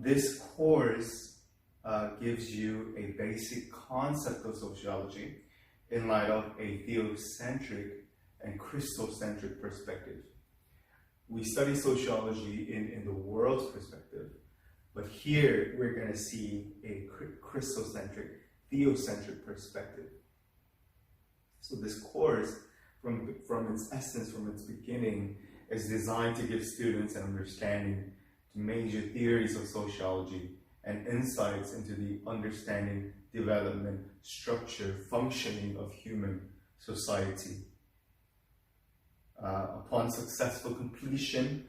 This course gives you a basic concept of sociology in light of a theocentric and Christocentric perspective. We study sociology in the world's perspective, but here we're going to see a Christocentric, theocentric perspective. So this course, from its essence, from its beginning, is designed to give students an understanding to major theories of sociology and insights into the understanding, development, structure, functioning of human society. Upon successful completion,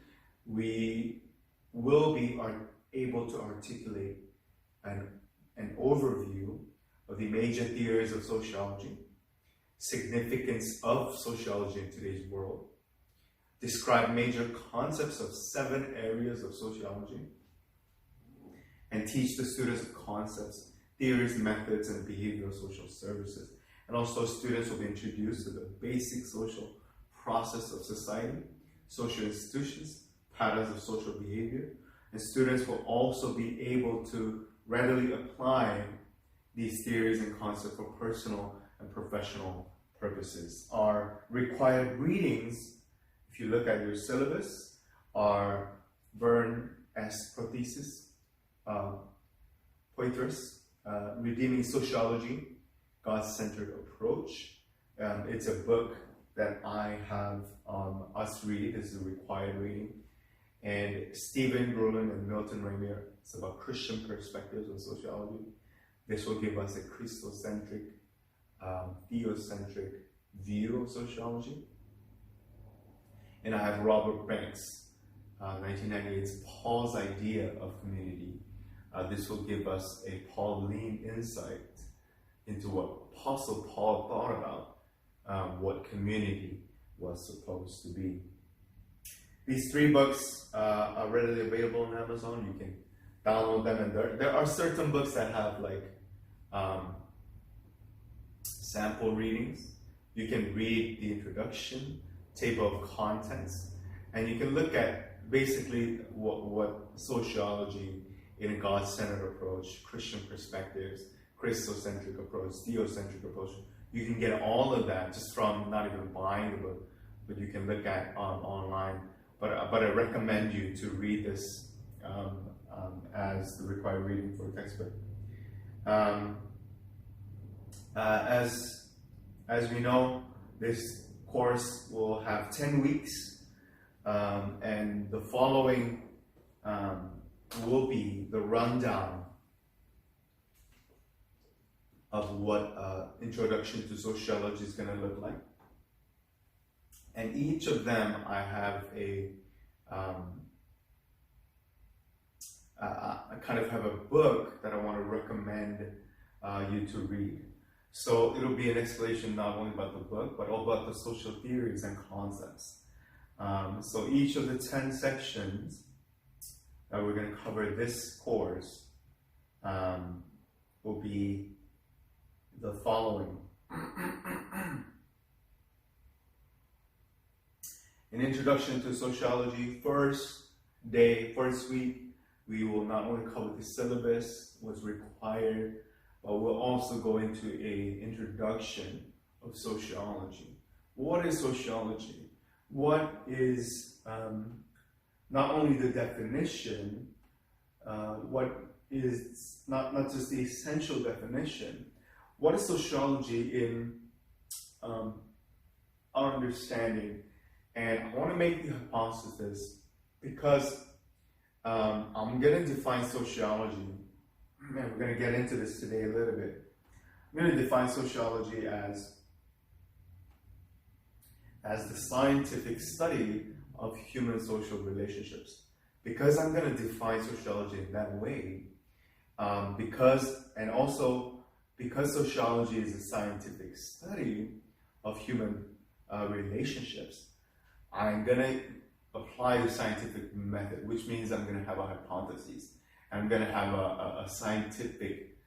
we will be able to articulate an overview of the major theories of sociology, significance of sociology in today's world, describe major concepts of 7 areas of sociology, and teach the students concepts, theories, methods, and behavioral social services. And also students will be introduced to the basic social process of society, social institutions, patterns of social behavior, and students will also be able to readily apply these theories and concepts for personal and professional purposes. Our required readings, if you look at your syllabus, are Verne-S. Prothesis, Poitras, Redeeming Sociology, God-Centered Approach. It's a book that I have us read. This is a required reading. And Stephen Grolin and Milton Rainier, it's about Christian perspectives on sociology. This will give us a Christocentric, theocentric view of sociology. And I have Robert Banks, 1998's Paul's Idea of Community. This will give us a Pauline insight into what Apostle Paul thought about what community was supposed to be. These 3 books are readily available on Amazon. You can download them, and there are certain books that have like sample readings. You can read the introduction, table of contents, and you can look at basically what sociology in a God-centered approach, Christian perspectives, Christocentric approach, theocentric approach. You can get all of that just from not even buying the book, but you can look at online. But I recommend you to read this as the required reading for a textbook. As we know, this course will have 10 weeks, and the following will be the rundown of what introduction to sociology is going to look like. And each of them, I have I kind of have a book that I want to recommend you to read. So it'll be an explanation not only about the book, but all about the social theories and concepts. So each of the 10 sections that we're going to cover this course will be the following. An introduction to sociology. First week, we will not only cover the syllabus, what's required, but we'll also go into an introduction of sociology. What is sociology? What is not only the definition, what is not just the essential definition, what is sociology in our understanding? And I want to make the hypothesis because I'm going to define sociology. Man, we're going to get into this today a little bit. I'm going to define sociology as the scientific study of human social relationships. Because I'm going to define sociology in that way, because sociology is a scientific study of human relationships, I'm going to apply the scientific method, which means I'm going to have a hypothesis. I'm going to have a scientific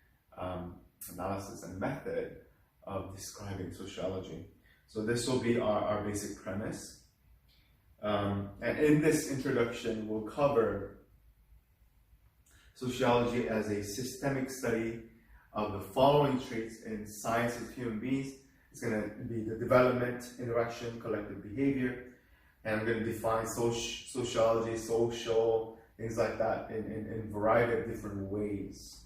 analysis and method of describing sociology. So this will be our basic premise. And in this introduction, we'll cover Sociology as a systemic study of the following traits in science of human beings. It's going to be the development, interaction, collective behavior. And I'm going to define sociology, social, things like that in a variety of different ways.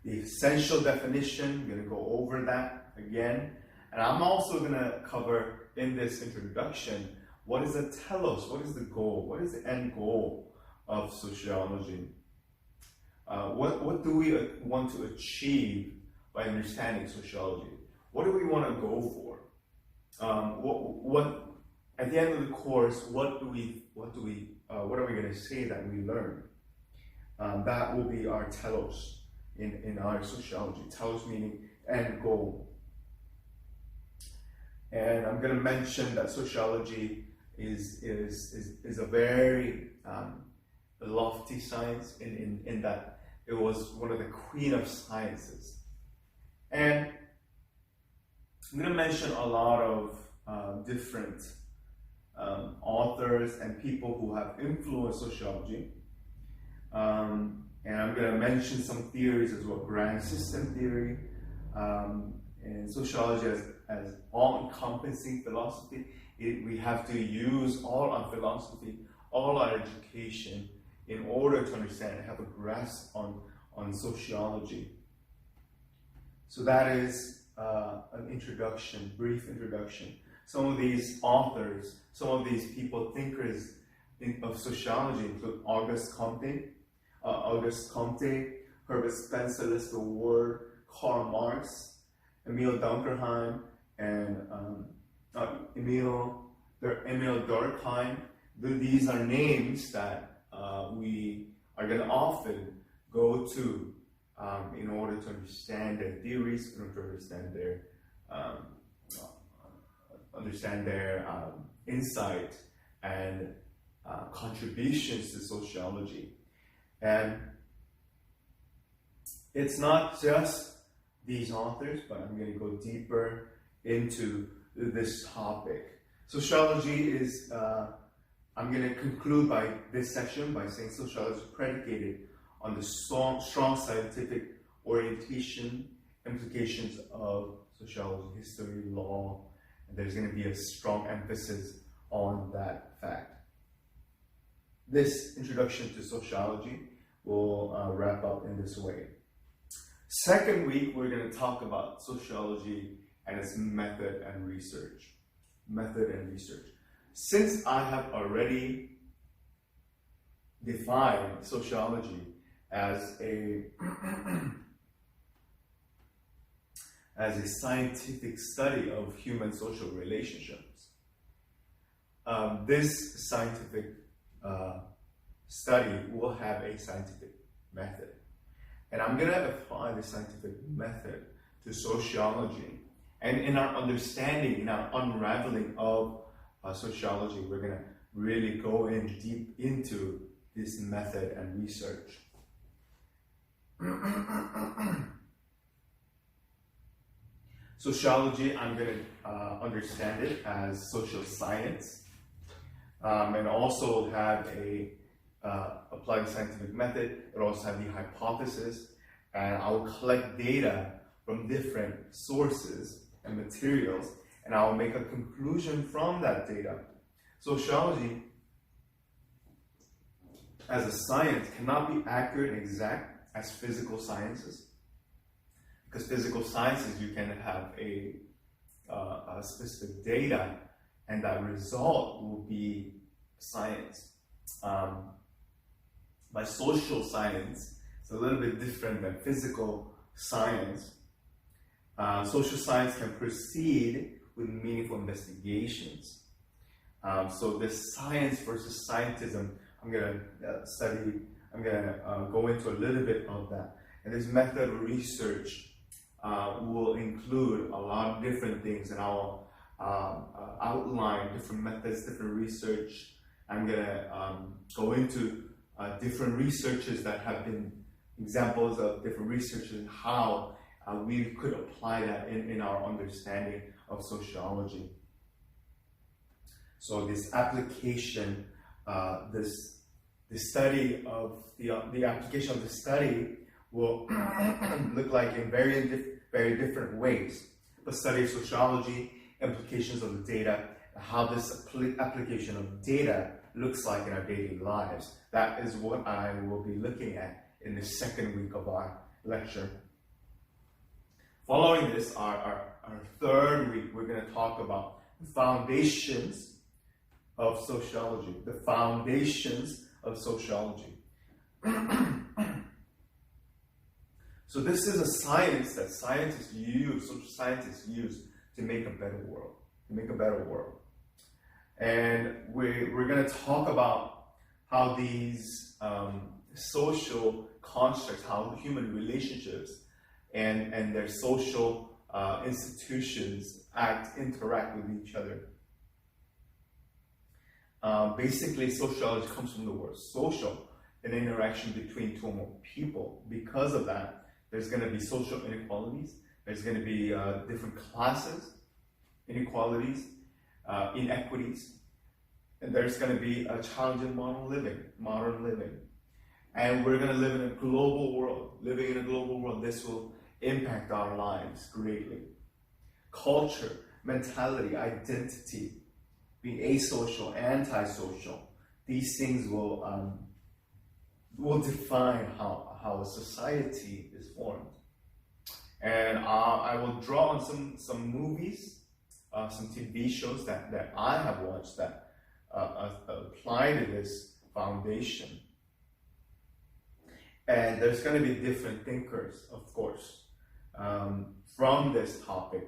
The essential definition, I'm going to go over that again. And I'm also going to cover in this introduction, what is the telos? What is the goal? What is the end goal of sociology? What do we want to achieve by understanding sociology? What do we want to go for? At the end of the course, what are we going to say that we learned? That will be our telos in our sociology. Telos meaning end goal. And I'm going to mention that sociology is a very lofty science in that it was one of the queen of sciences. And I'm going to mention a lot of different authors and people who have influenced sociology. And I'm going to mention some theories as well, grand system theory, and sociology as all-encompassing philosophy. We have to use all our philosophy, all our education in order to understand and have a grasp on sociology. So that is an introduction, brief introduction. Some of these authors, some of these people, thinkers of sociology include Auguste Comte, Herbert Spencer, Lester Ward, Karl Marx, Emile Durkheim, and Emile Durkheim. These are names that we are going to often go to in order to understand their theories, in order to understand their insight and contributions to sociology. And it's not just these authors, but I'm going to go deeper into this topic. Sociology is, I'm going to conclude by this section by saying sociology is predicated on the strong scientific orientation, implications of sociology, history, law, and there's going to be a strong emphasis on that fact. This introduction to sociology will wrap up in this way. Second week, we're going to talk about sociology and its method and research. Since I have already defined sociology as a scientific study of human social relationships, this scientific study will have a scientific method. And I'm going to apply the scientific method to sociology. And in our understanding, in our unraveling of sociology, we're going to really go in deep into this method and research. Sociology, I'm going to understand it as social science, and also have a applied scientific method. It also have the hypothesis, and I will collect data from different sources and materials, and I will make a conclusion from that data. Sociology as a science cannot be accurate and exact as physical sciences, because physical sciences you can have a specific data, and that result will be science. By social science, it's a little bit different than physical science. Social science can proceed with meaningful investigations. So this science versus scientism, I'm going to go into a little bit of that. And this method of research will include a lot of different things, and I'll outline different methods, different research. I'm going to go into different researches that have been examples of different researches and how we could apply that in our understanding of sociology. So this application, this the study of the application of the study will look like in very different ways. But study of sociology, implications of the data, how this application of data looks like in our daily lives. That is what I will be looking at in the second week of our lecture. Following this, our third week, we're going to talk about the foundations of sociology. The foundations of sociology. So this is a science that social scientists use to make a better world. And we're going to talk about how these social constructs, how human relationships and their social institutions interact with each other. Basically, sociology comes from the word social, an interaction between two or more people. Because of that, there's going to be social inequalities. There's going to be different classes, inequalities, inequities. And there's going to be a challenge in modern living. And we're going to live in a global world. Living in a global world, this will impact our lives greatly. Culture, mentality, identity, being asocial, antisocial, these things will define how a society is formed. And I will draw on some movies, some TV shows that I have watched that apply to this foundation. And there's going to be different thinkers, of course, from this topic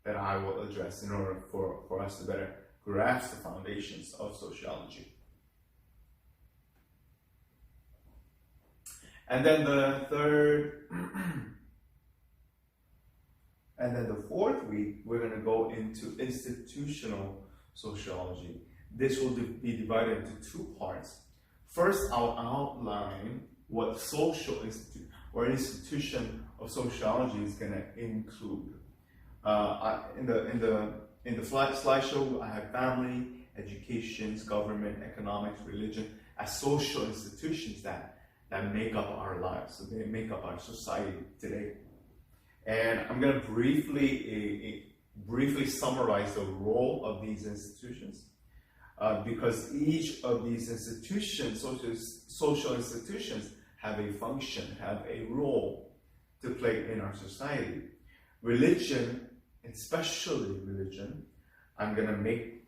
that I will address in order for us to better grasp the foundations of sociology. And then the fourth week, we're going to go into institutional sociology. This will be divided into two parts. First, I'll outline what social institute or institution of sociology is going to include. In the slideshow, I have family, education, government, economics, religion as social institutions that make up our lives. So they make up our society today. And I'm going to briefly summarize the role of these institutions. Because each of these institutions, social institutions, have a function, have a role to play in our society. Religion, especially religion, I'm going to make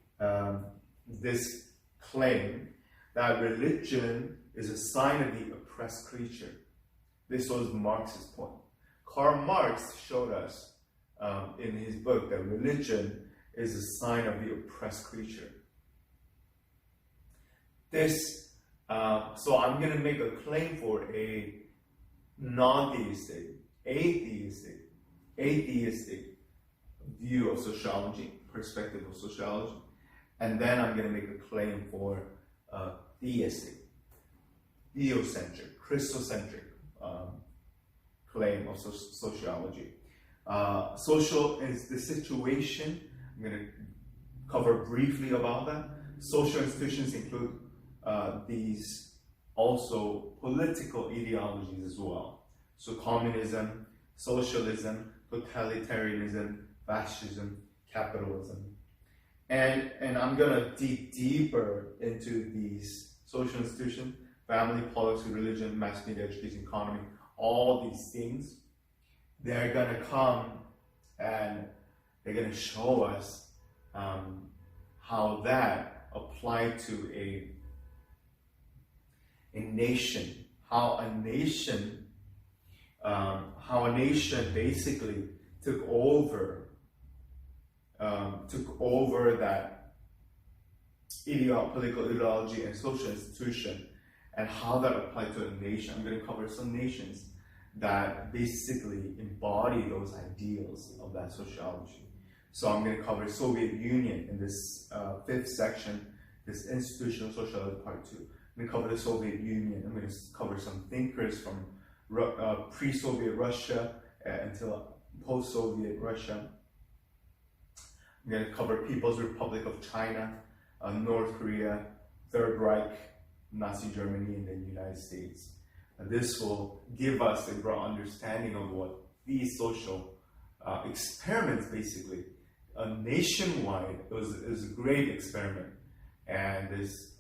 this claim that religion is a sign of the oppressed creature. This was Marx's point. Karl Marx showed us in his book that religion is a sign of the oppressed creature. So I'm going to make a claim for a non-theistic, atheistic view of sociology, perspective of sociology, and then I'm going to make a claim for theistic, theocentric, Christocentric claim of sociology. Social is the situation. I'm going to cover briefly about that. Social institutions include these also political ideologies as well. So communism, socialism, totalitarianism, fascism, capitalism. And I'm going to dig deeper into these social institutions, family, politics, religion, mass media, education, economy, all these things. They're going to come and they're going to show us how that applied to a nation, how a nation basically took over that political ideology and social institution, and how that applied to a nation. I'm going to cover some nations that basically embody those ideals of that sociology. So I'm going to cover Soviet Union in this fifth section, this institutional sociology part 2. I'm going to cover the Soviet Union. I'm going to cover some thinkers from pre-Soviet Russia until post-Soviet Russia. I'm going to cover People's Republic of China, North Korea, Third Reich, Nazi Germany and the United States. And this will give us a broad understanding of what these social experiments, basically, nationwide, it was a great experiment, and this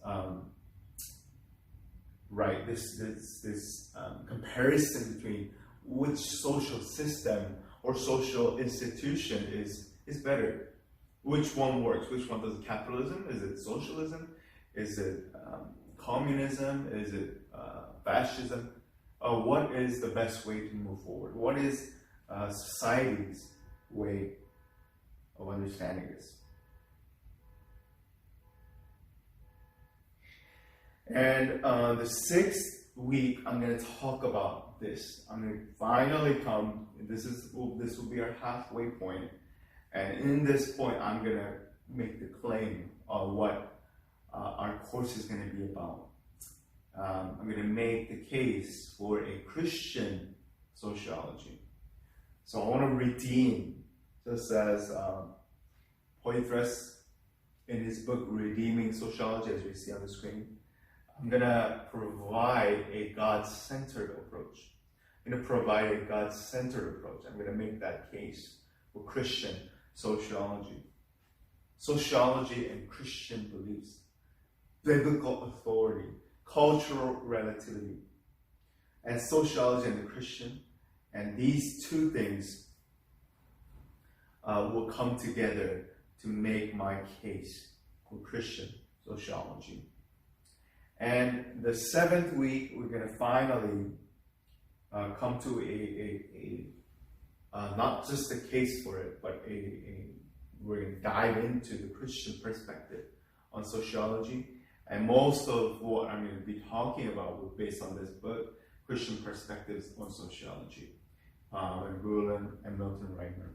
comparison between which social system or social institution is better, which one works, which one does. Capitalism? Is it socialism? Is it communism? Is it fascism? What is the best way to move forward? What is society's way of understanding this? And the sixth week, I'm going to talk about this. I'm going to finally come. This will be our halfway point, and in this point, I'm going to make the claim of what our course is going to be about. I'm going to make the case for a Christian sociology. So I want to redeem, just as Poitras in his book Redeeming Sociology, as we see on the screen. I'm going to provide a God-centered approach. I'm going to provide a God-centered approach. I'm going to make that case for Christian sociology. Sociology and Christian beliefs, biblical authority, cultural relativity, and sociology and the Christian. And these two things will come together to make my case for Christian sociology. And the seventh week, we're going to finally come to a not just a case for it, but we're going to dive into the Christian perspective on sociology. And most of what I'm going to be talking about will be based on this book, Christian Perspectives on Sociology, and Lordland and Milton Reitner.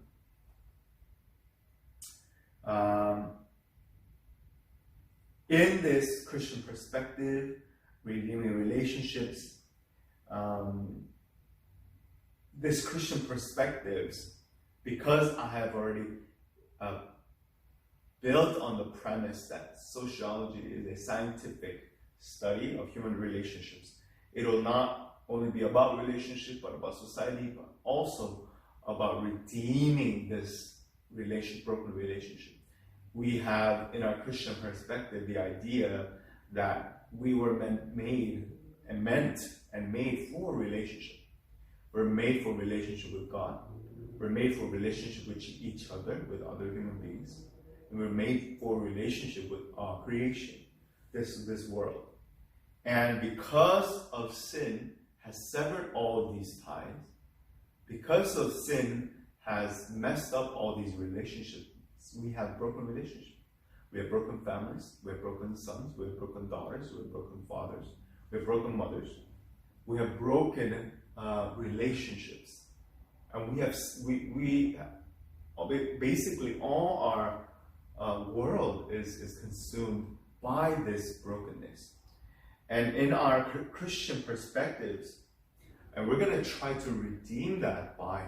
In this Christian perspective, redeeming relationships, this Christian perspectives, because I have already built on the premise that sociology is a scientific study of human relationships. It will not only be about relationships, but about society, but also about redeeming this broken relationship. We have, in our Christian perspective, the idea that we were meant for relationship. We're made for relationship with God. We're made for relationship with each other, with other human beings. And we're made for relationship with our creation, this world. And because of sin has severed all of these ties, because of sin has messed up all these relationships, we have broken relationships. We have broken families, we have broken sons, we have broken daughters, we have broken fathers, we have broken mothers. We have broken relationships. And we basically all our world is consumed by this brokenness. And in our Christian perspectives, and we're going to try to redeem that by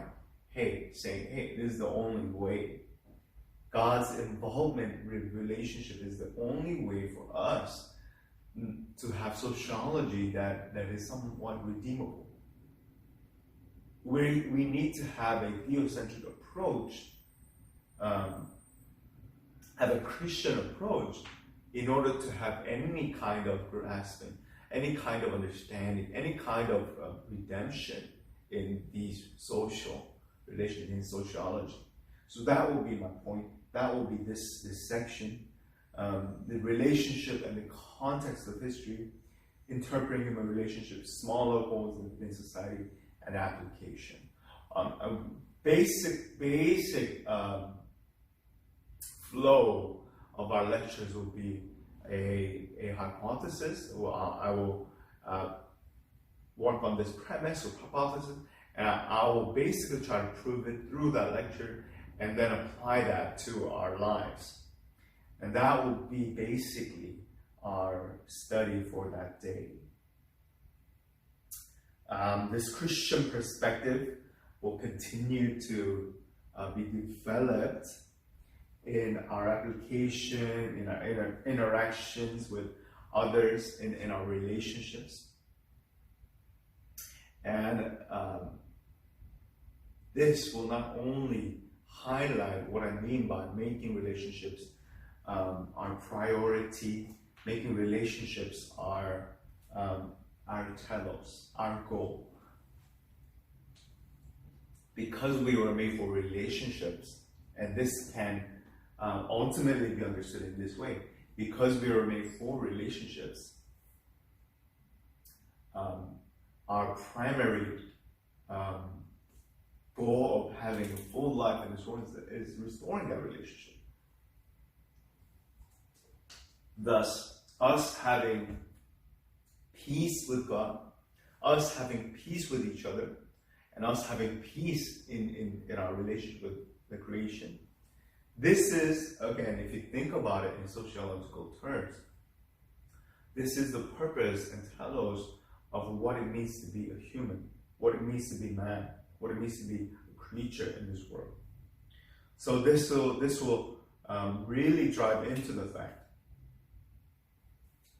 saying, hey, this is the only way. God's involvement with relationship is the only way for us to have sociology that is somewhat redeemable. We need to have a theocentric approach, have a Christian approach in order to have any kind of grasping, any kind of understanding, any kind of redemption in these social relations, in sociology. So that will be my point. That will be this section, the relationship and the context of history, interpreting human relationships, smaller goals within society, and application. A basic flow of our lectures will be a hypothesis. I will work on this premise or hypothesis, and I will basically try to prove it through that lecture and then apply that to our lives. And that will be basically our study for that day. This Christian perspective will continue to be developed in our application, in our interactions with others in our relationships. And this will not only highlight what I mean by making relationships our priority, making relationships our telos, our goal. Because we were made for relationships, and this can ultimately be understood in this way, because we were made for relationships, our primary goal of having a full life in this world is restoring that relationship. Thus, us having peace with God, us having peace with each other, and us having peace in our relationship with the creation. This is, again, if you think about it in sociological terms, this is the purpose and telos of what it means to be a human, what it means to be man, what it means to be a creature in this world. So this will really drive into the fact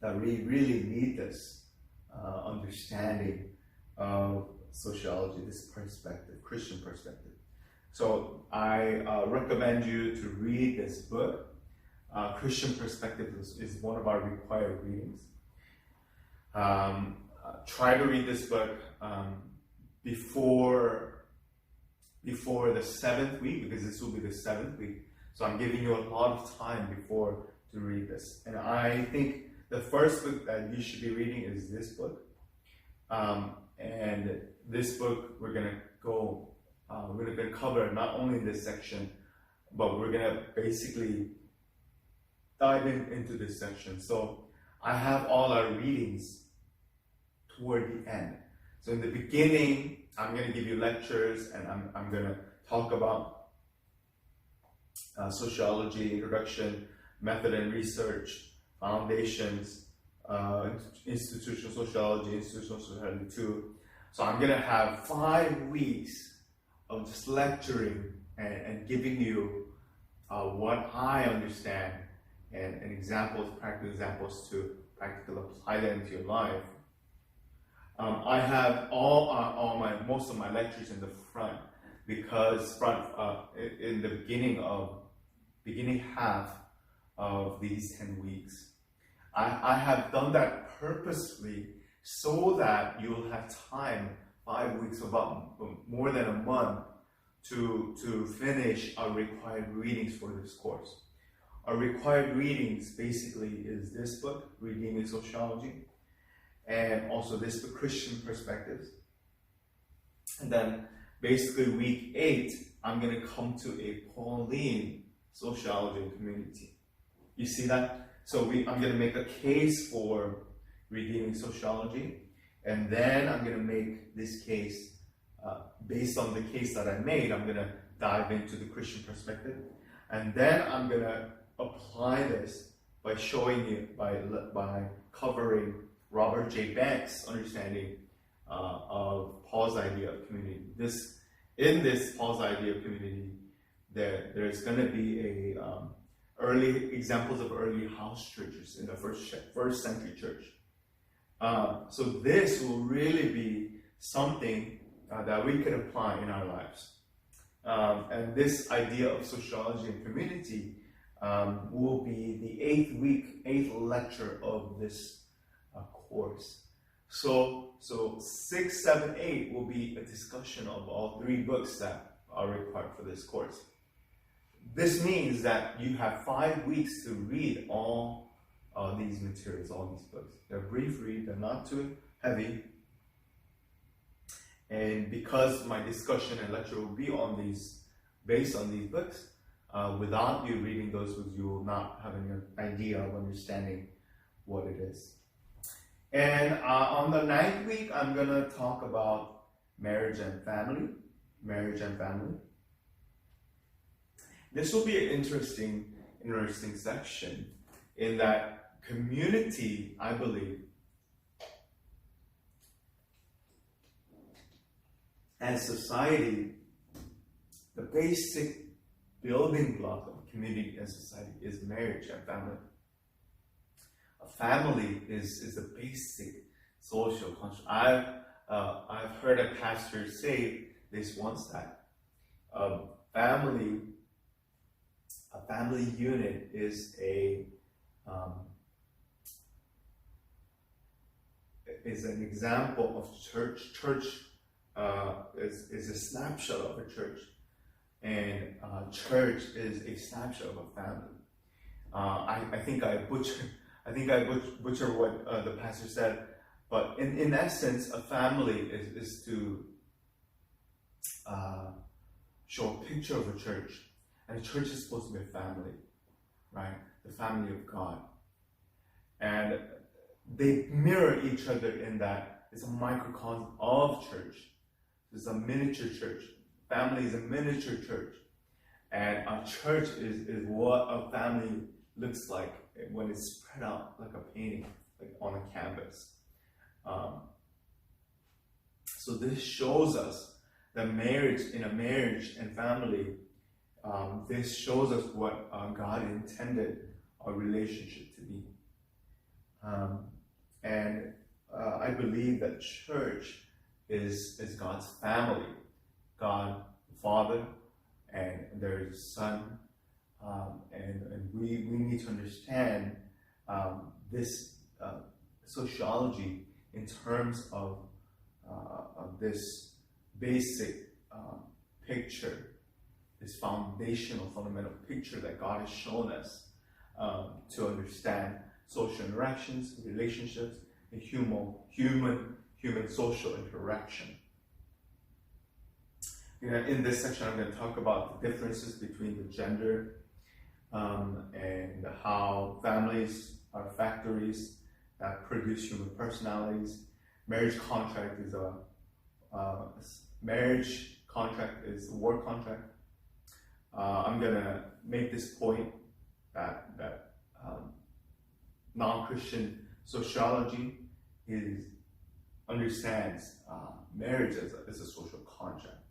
that we really need this understanding of sociology, this perspective, Christian perspective. So I recommend you to read this book. Christian Perspective is one of our required readings. Try to read this book before the 7th week, because this will be the 7th week. So I'm giving you a lot of time before to read this. And I think the first book that you should be reading is this book. And this book we're going to cover not only in this section, but we're going to basically dive into this section. So I have all our readings toward the end. So in the beginning, I'm going to give you lectures, and I'm going to talk about sociology, introduction, method and research, foundations, institutional sociology, institutional sociology 2. So I'm going to have 5 weeks of just lecturing and giving you what I understand and examples, practical examples to practically apply that into your life. I have most of my lectures in the front, because in the beginning half of these 10 weeks, I have done that purposely so that you'll have time, 5 weeks, about more than a month, to finish our required readings for this course. Our required readings basically is this book, Redeeming Sociology, and also this book, Christian Perspectives. And then basically week 8, I'm going to come to a Pauline sociology and community. You see that? So I'm going to make a case for redeeming sociology, and then I'm going to make this case, based on the case that I made, I'm going to dive into the Christian perspective, and then I'm going to apply this by showing you, by covering Robert J. Banks' understanding of Paul's idea of community. In this Paul's idea of community, there's going to be early examples of early house churches in the first century church. So this will really be something that we can apply in our lives. And this idea of sociology and community will be the 8th lecture of this course. So 6, 7, 8 will be a discussion of all 3 books that are required for this course. This means that you have 5 weeks to read all these materials, all these books. They're brief read, they're not too heavy. And because my discussion and lecture will be based on these books, without you reading those books, you will not have an idea of understanding what it is. And on the 9th week, I'm going to talk about marriage and family. This will be an interesting section, in that community, I believe, and society, the basic building block of community and society is marriage and family. A family is the basic social construct. I've heard a pastor say this once, that a family unit is an example of church. Church is a snapshot of a church, and church is a snapshot of a family. I think I butchered what the pastor said, but in essence, a family is to show a picture of a church, and a church is supposed to be a family, right? The family of God, and they mirror each other in that it's a microcosm of church. It's a miniature church. Family is a miniature church, and a church is what a family looks like when it's spread out like a painting, like on a canvas. So this shows us that in a marriage and family, this shows us what God intended our relationship to be. And I believe that church is God's family. God the Father, and there is a Son, and we need to understand this sociology in terms of this basic picture, this fundamental picture that God has shown us to understand social interactions, relationships, and human social interaction. In this section, I'm going to talk about the differences between the gender and how families are factories that produce human personalities. Marriage contract is a war contract. I'm going to make this point that non-Christian sociology understands marriage as a social contract,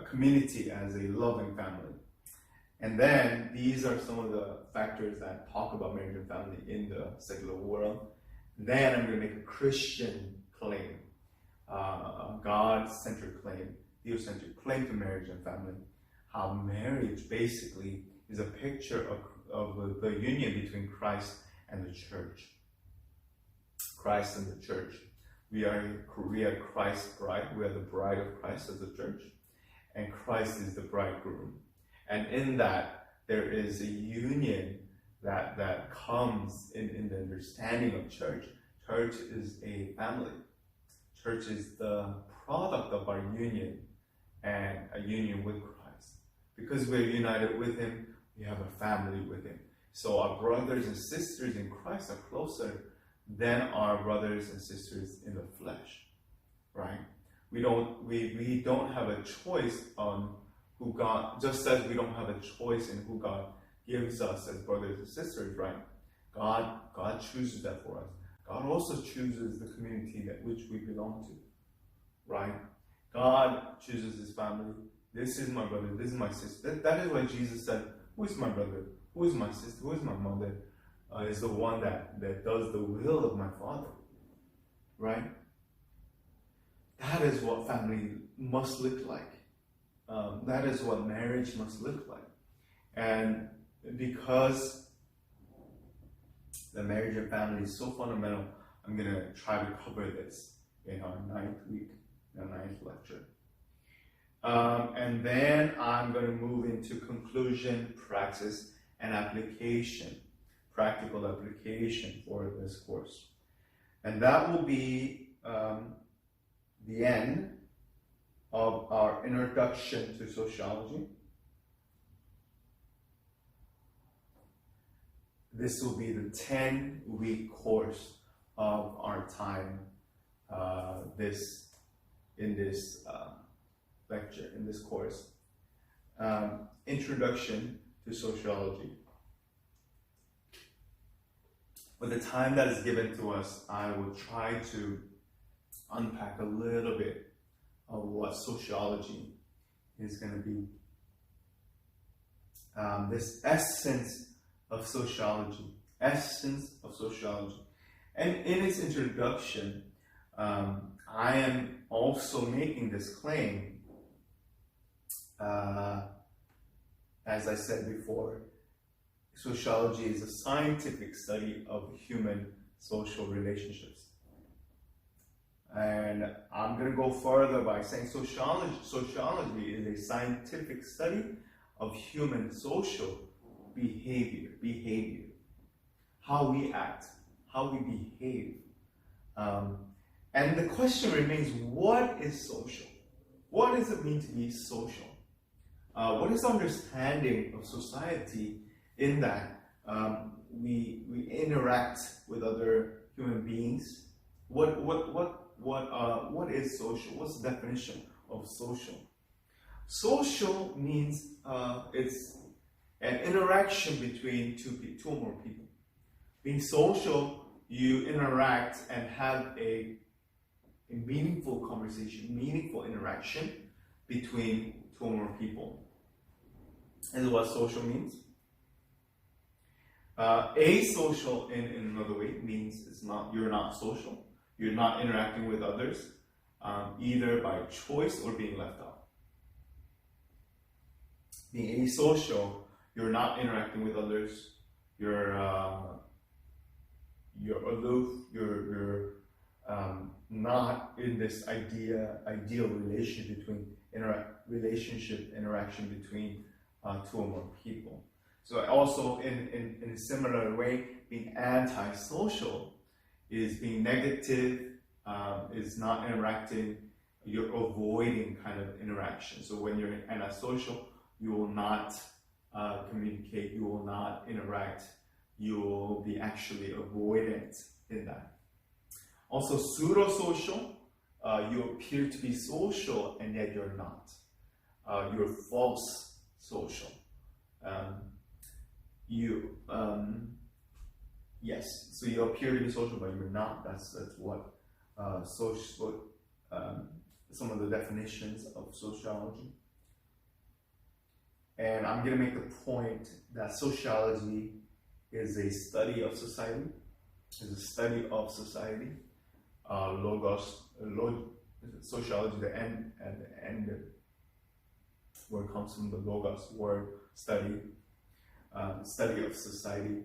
community as a loving family. And then these are some of the factors that talk about marriage and family in the secular world. Then I'm going to make a Christian claim, a God-centered claim, theocentric claim to marriage and family. How marriage basically is a picture of the union between Christ and the church. Christ and the church. We are Christ's bride. We are the bride of Christ as the church, and Christ is the bridegroom. And in that, there is a union that comes in the understanding of church. Church is a family. Church is the product of our union, and a union with Christ. Because we're united with Him, we have a family with Him. So our brothers and sisters in Christ are closer than our brothers and sisters in the flesh, right? We don't have a choice on who God, just as we don't have a choice in who God gives us as brothers and sisters, right? God chooses that for us. God also chooses the community that which we belong to, right? God chooses His family. This is my brother, this is my sister. That is why Jesus said, who is my brother? Who is my sister? Who is my mother? Is the one that does the will of my Father, right? That is what family must look like. That is what marriage must look like. And because the marriage and family is so fundamental, I'm going to try to cover this in our ninth lecture. And then I'm going to move into conclusion, praxis, and application, practical application for this course. And that will be the end of our introduction to sociology. This will be the 10-week course of our time in this lecture, in this course. Introduction to sociology. With the time that is given to us, I will try to unpack a little bit of what sociology is going to be. This essence of sociology sociology. And in its introduction, I am also making this claim, as I said before, sociology is a scientific study of human social relationships. And I'm going to go further by saying sociology is a scientific study of human social behavior, how we act, how we behave. And the question remains, what is social? What does it mean to be social? What is the understanding of society in that we interact with other human beings? What is social? What's the definition of social? Social means it's an interaction between two or more people. Being social, you interact and have a meaningful conversation, meaningful interaction between two or more people. And what social means. Asocial in another way means you're not social. You're not interacting with others, either by choice or being left out. Being asocial, you're not interacting with others. You're aloof. You're not in this ideal interaction between two or more people. So also in a similar way, being antisocial is being negative, is not interacting, you're avoiding kind of interaction. So when you're antisocial, you will not communicate, you will not interact, you will be actually avoidant in that. Also pseudo-social, you appear to be social and yet you're not. You're false social. Yes, so you appear to be social, but you're not. That's what some of the definitions of sociology. And I'm going to make the point that sociology is a study of society. Sociology, the end word comes from the logos word, study of society.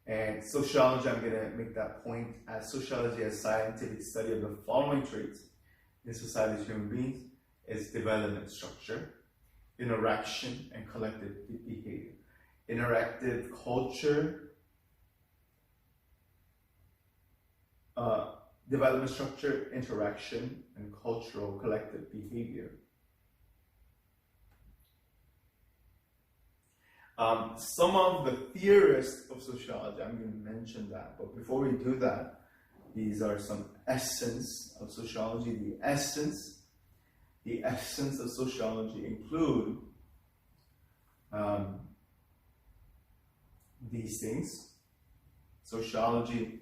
And sociology, I'm going to make that point, as sociology as scientific study of the following traits in society's human beings is development structure, interaction, and collective behavior. Interactive culture, development structure, interaction, and cultural collective behavior. Some of the theorists of sociology, I'm going to mention that, but before we do that, these are some essence of sociology. The essence of sociology include these things. Sociology,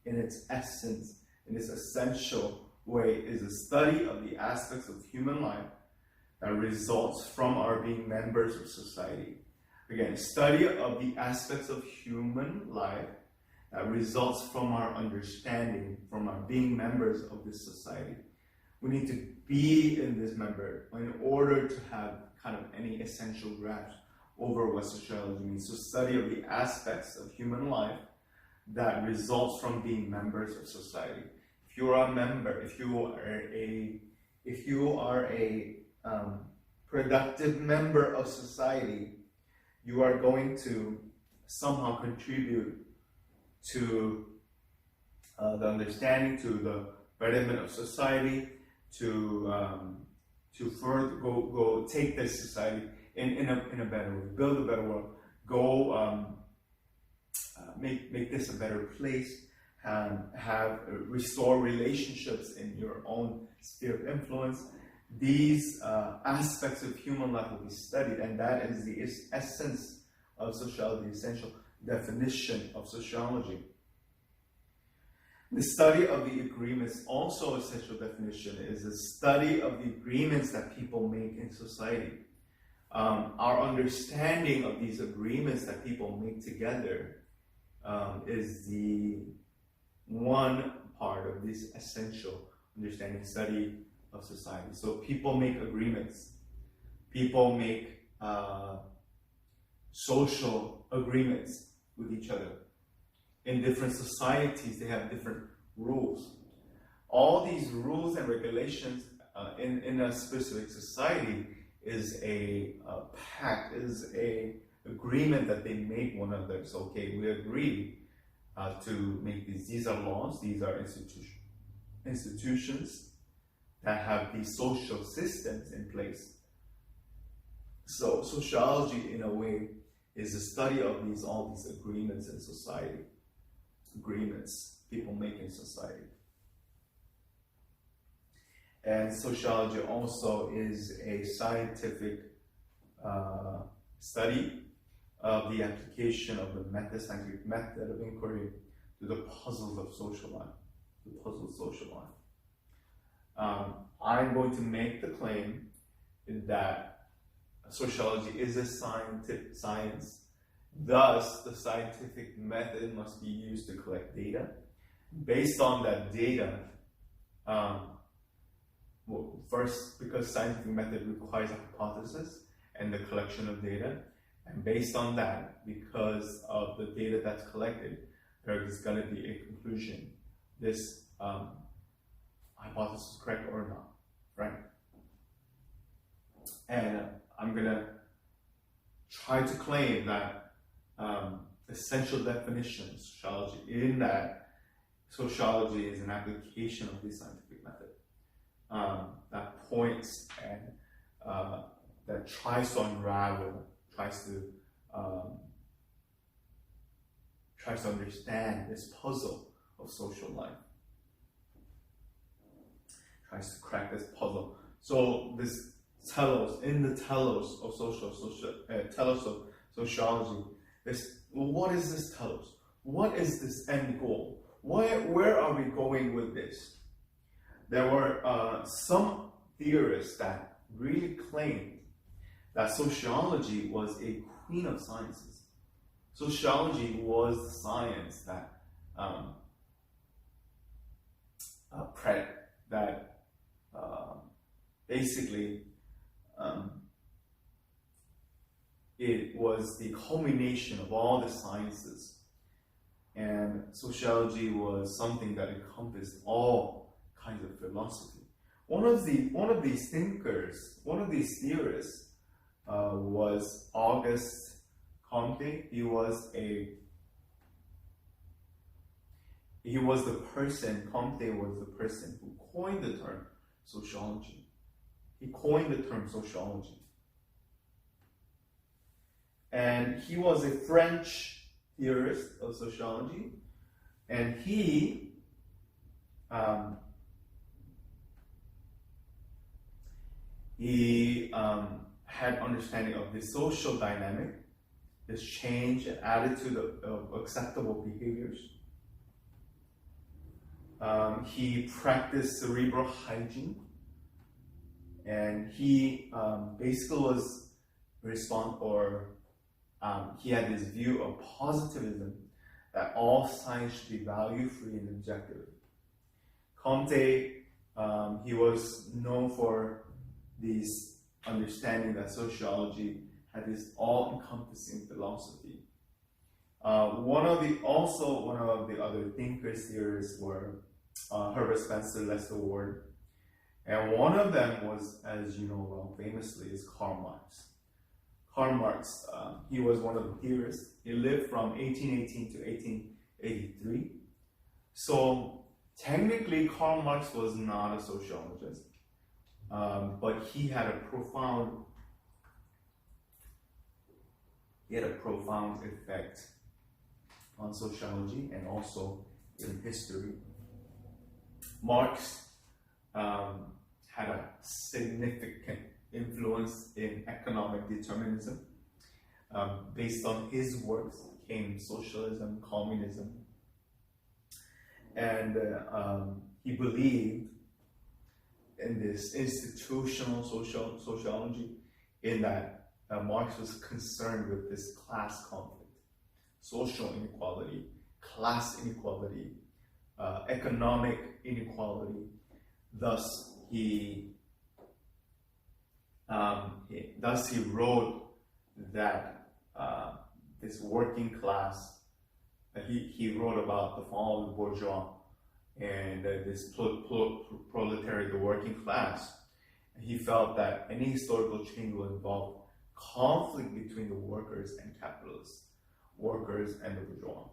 in its essence, in its essential way, is a study of the aspects of human life that results from our being members of society. Again, study of the aspects of human life that results from our understanding, from our being members of this society. We need to be in this member in order to have kind of any essential grasp over what sociology means. So study of the aspects of human life that results from being members of society. If you are a member, if you are a productive member of society, you are going to somehow contribute to the understanding, to the betterment of society, to further go take this society in a better way, build a better world, make this a better place, restore relationships in your own sphere of influence. These aspects of human life will be studied, and that is the essence of sociology, the essential definition of sociology. The study of the agreements, also essential definition, is the study of the agreements that people make in society. Our understanding of these agreements that people make together is the one part of this essential understanding study of society. So people make agreements. People make social agreements with each other. In different societies, they have different rules. All these rules and regulations in a specific society is a pact, is a agreement that they make one another. So, okay, we agree to make these. These are laws. These are institutions that have these social systems in place. So, sociology, in a way, is the study of all these agreements in society. Agreements people make in society. And sociology also is a scientific study of the application of the scientific method of inquiry to the puzzles of social life. The puzzles of social life. I'm going to make the claim that sociology is a science. Thus, the scientific method must be used to collect data. Based on that data, first, because scientific method requires a hypothesis and the collection of data, and based on that, because of the data that's collected, there is going to be a conclusion. This hypothesis is correct or not, right? And I'm going to try to claim that essential definition of sociology, in that sociology is an application of the scientific method that points and that tries to unravel, tries to understand this puzzle of social life, tries to crack this puzzle. So this telos, in the telos of telos of sociology, what is this telos? What is this end goal? Where are we going with this? There were some theorists that really claimed that sociology was a queen of sciences. Sociology was the science that basically it was the culmination of all the sciences, and sociology was something that encompassed all kinds of philosophy. One of these thinkers, one of these theorists, was Auguste Comte. He was the person who coined the term sociology. He coined the term sociology. And he was a French theorist of sociology, and he had understanding of the social dynamic, this change and attitude of acceptable behaviors. He practiced cerebral hygiene, and he basically was he had this view of positivism, that all science should be value-free and objective. Comte, he was known for this understanding that sociology had this all-encompassing philosophy. One of the other thinkers, theorists were Herbert Spencer, Lester Ward, and one of them was, as you know well, famously, is Karl Marx. Karl Marx, he was one of the theorists. He lived from 1818 to 1883. So technically, Karl Marx was not a sociologist, but he had a profound effect on sociology and also in history. Marx had a significant influence in economic determinism. Based on his works came socialism, communism, and he believed in this institutional sociology, in that Marx was concerned with this class conflict. social inequality, class inequality, economic inequality. Thus he wrote that this working class. He wrote about the fall of the bourgeois and this proletariat, the working class. And he felt that any historical change will involve conflict between the workers and capitalists, workers and the bourgeois.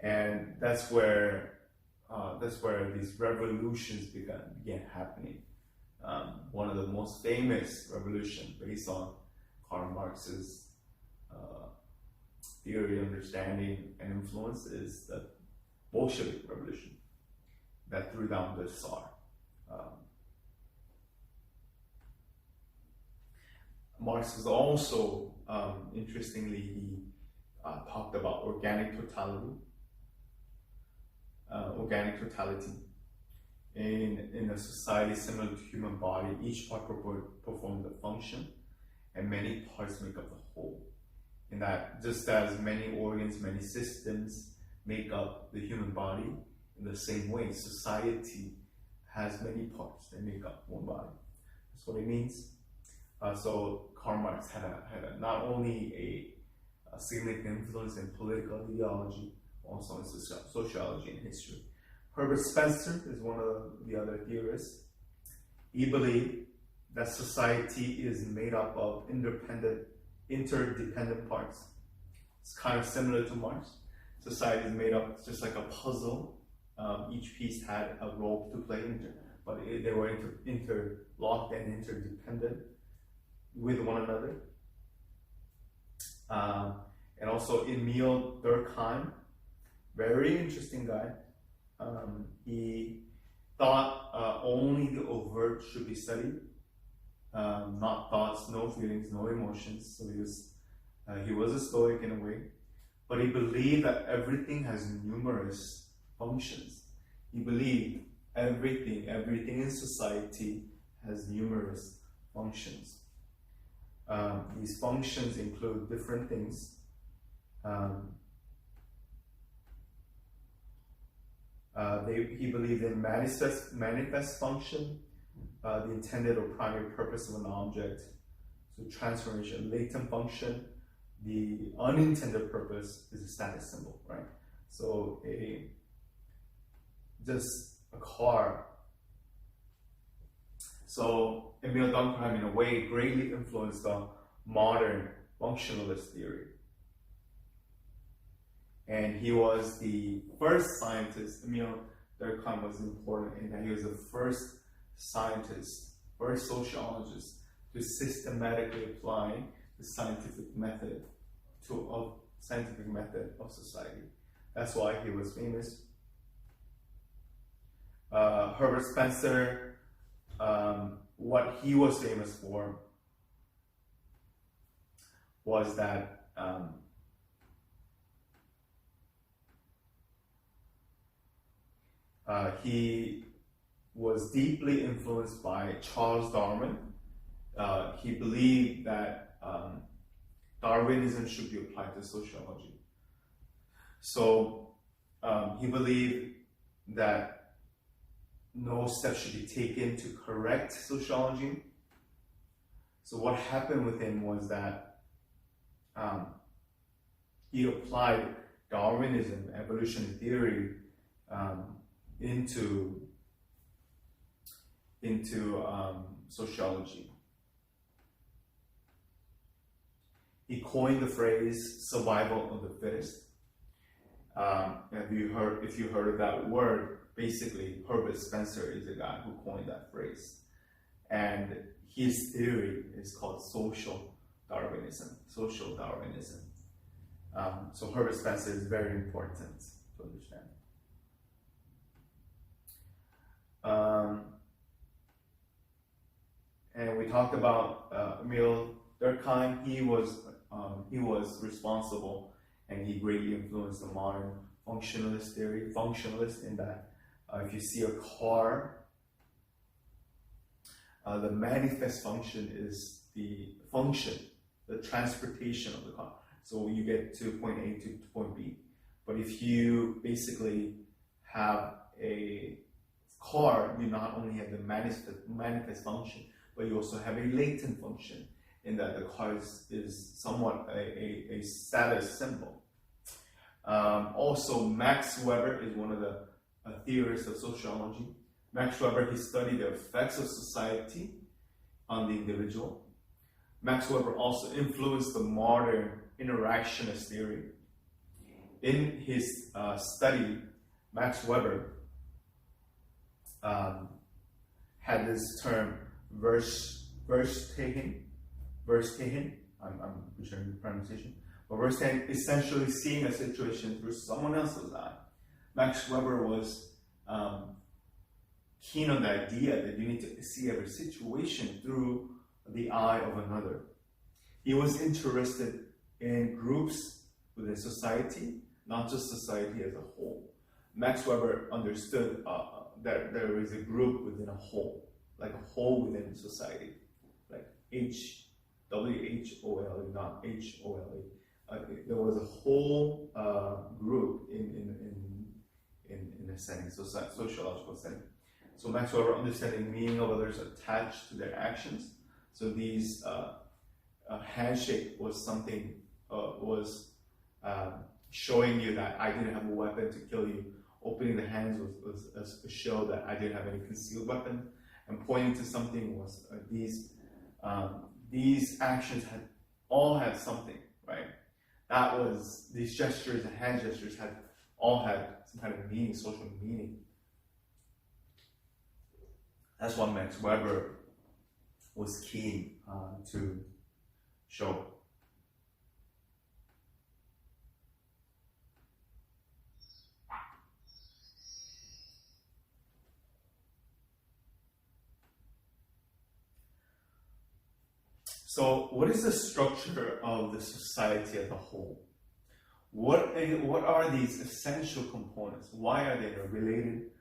And that's where these revolutions began happening. One of the most famous revolutions based on Karl Marx's theory, understanding, and influence is the Bolshevik Revolution that threw down the Tsar. Marx was also, interestingly, he talked about organic totality. In a society similar to human body, each part performs a function, and many parts make up the whole. And that just as many organs, many systems make up the human body, in the same way, society has many parts that make up one body. That's what it means. So Karl Marx had not only a significant influence in political ideology, also in sociology and history. Herbert Spencer is one of the other theorists. He believed that society is made up of interdependent parts. It's kind of similar to Marx. Society is made up just like a puzzle. Each piece had a role to play, but they were interlocked and interdependent with one another. And also Emile Durkheim, very interesting guy. He thought only the overt should be studied, not thoughts, no feelings, no emotions. So he was a Stoic in a way, but he believed that everything has numerous functions. He believed everything in society has numerous functions. These functions include different things. He believed in manifest function, the intended or primary purpose of an object. So transformation, latent function, the unintended purpose is a status symbol, right? So just a car. So Emile Durkheim, in a way, greatly influenced the modern functionalist theory. And he was the first scientist. Emile Durkheim was important in that he was the first scientist, first sociologist to systematically apply the scientific method of society. That's why he was famous. Herbert Spencer, what he was famous for was that he was deeply influenced by Charles Darwin. He believed that Darwinism should be applied to sociology. So he believed that no steps should be taken to correct sociology. So what happened with him was that he applied Darwinism, evolutionary theory, into sociology. He coined the phrase "survival of the fittest." If you heard of that word, basically Herbert Spencer is the guy who coined that phrase, and his theory is called social Darwinism. So Herbert Spencer is very important to understand. And we talked about Emile Durkheim. He was responsible, and he greatly influenced the modern functionalist theory. Functionalist in that if you see a car, the manifest function is the transportation of the car. So you get to point A to point B. But if you basically have a car, you not only have the manifest function, but you also have a latent function in that the car is somewhat a status symbol. Also, Max Weber is one of the theorists of sociology. Max Weber, he studied the effects of society on the individual. Max Weber also influenced the modern interactionist theory. In his study, Max Weber had this term Verstehen. I'm butchering the pronunciation. But Verstehen, essentially seeing a situation through someone else's eye. Max Weber was keen on the idea that you need to see every situation through the eye of another. He was interested in groups within society, not just society as a whole. Max Weber understood that there is a group within a whole, like a whole within society, like WHOLE, not HOLE. There was a whole group in a setting, sociological setting. So Max Weber understanding the meaning of others attached to their actions. So these handshake was something showing you that I didn't have a weapon to kill you. Opening the hands was a show that I didn't have any concealed weapon, and pointing to something was these actions all had something, right? That was these gestures and hand gestures all had some kind of meaning, social meaning. That's what Max Weber was keen to show. So, what is the structure of the society as a whole? What are these essential components? Why are they related?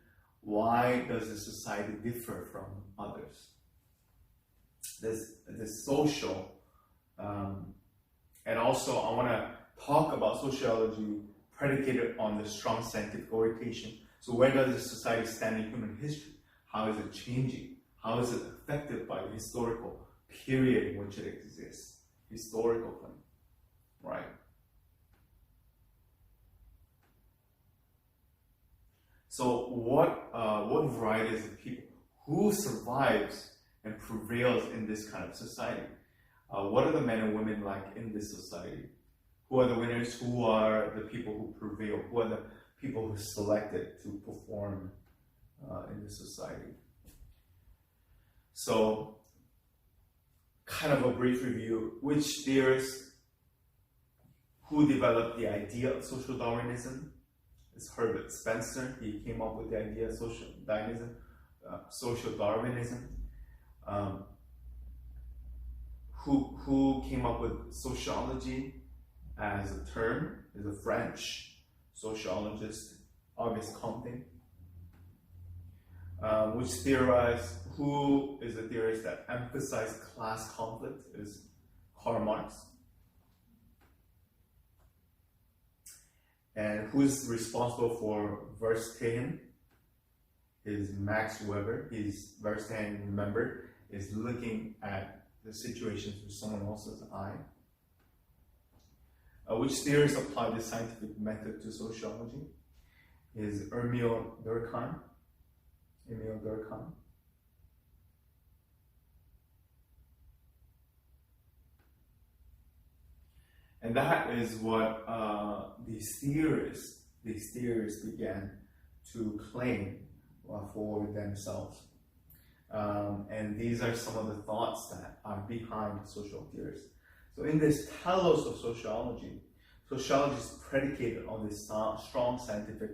Why does the society differ from others? This social, and also I want to talk about sociology predicated on the strong scientific orientation. So where does the society stand in human history? How is it changing? How is it affected by the historical period in which it exists? Historical thing, right? So what varieties of people, who survives and prevails in this kind of society? What are the men and women like in this society? Who are the winners? Who are the people who prevail? Who are the people who are selected to perform in this society? So, kind of a brief review. Which theorists who developed the idea of social Darwinism is Herbert Spencer. He came up with the idea of social Darwinism. Who came up with sociology as a term is a French sociologist, Auguste Comte. Who is a theorist that emphasized class conflict is Karl Marx. And who's responsible for Verstehen is Max Weber. His Verstehen, remember, is looking at the situation through someone else's eye. Which theorists apply the scientific method to sociology is Emile Durkheim. And that is what these theorists began to claim for themselves. And these are some of the thoughts that are behind social theories. So in this telos of sociology, sociology is predicated on this strong scientific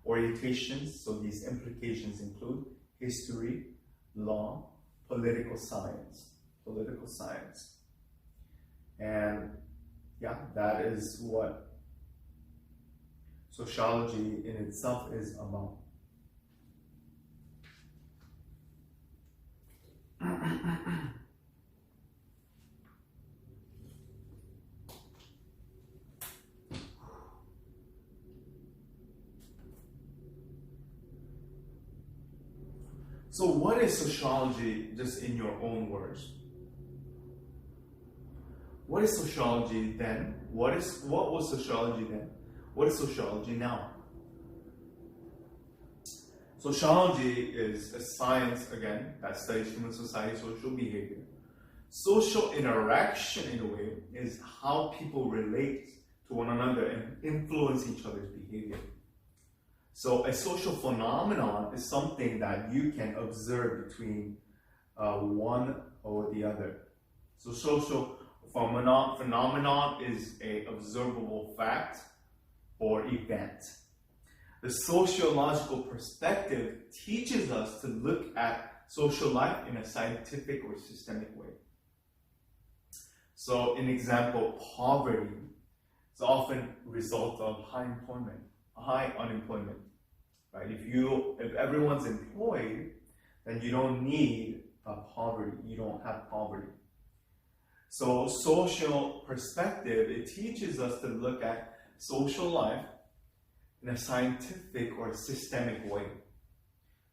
orientations. So these implications include history, law, political science. And yeah, that is what sociology in itself is about. So what is sociology, just in your own words? What is sociology then? What was sociology then? What is sociology now? Sociology is a science, again, that studies human society, social behavior. Social interaction, in a way, is how people relate to one another and influence each other's behavior. So a social phenomenon is something that you can observe between one or the other. So social phenomenon is an observable fact or event. The sociological perspective teaches us to look at social life in a scientific or systemic way. So, an example, poverty is often a result of high unemployment, right? If everyone's employed, then you don't need poverty. You don't have poverty. So, social perspective, it teaches us to look at social life in a scientific or systemic way.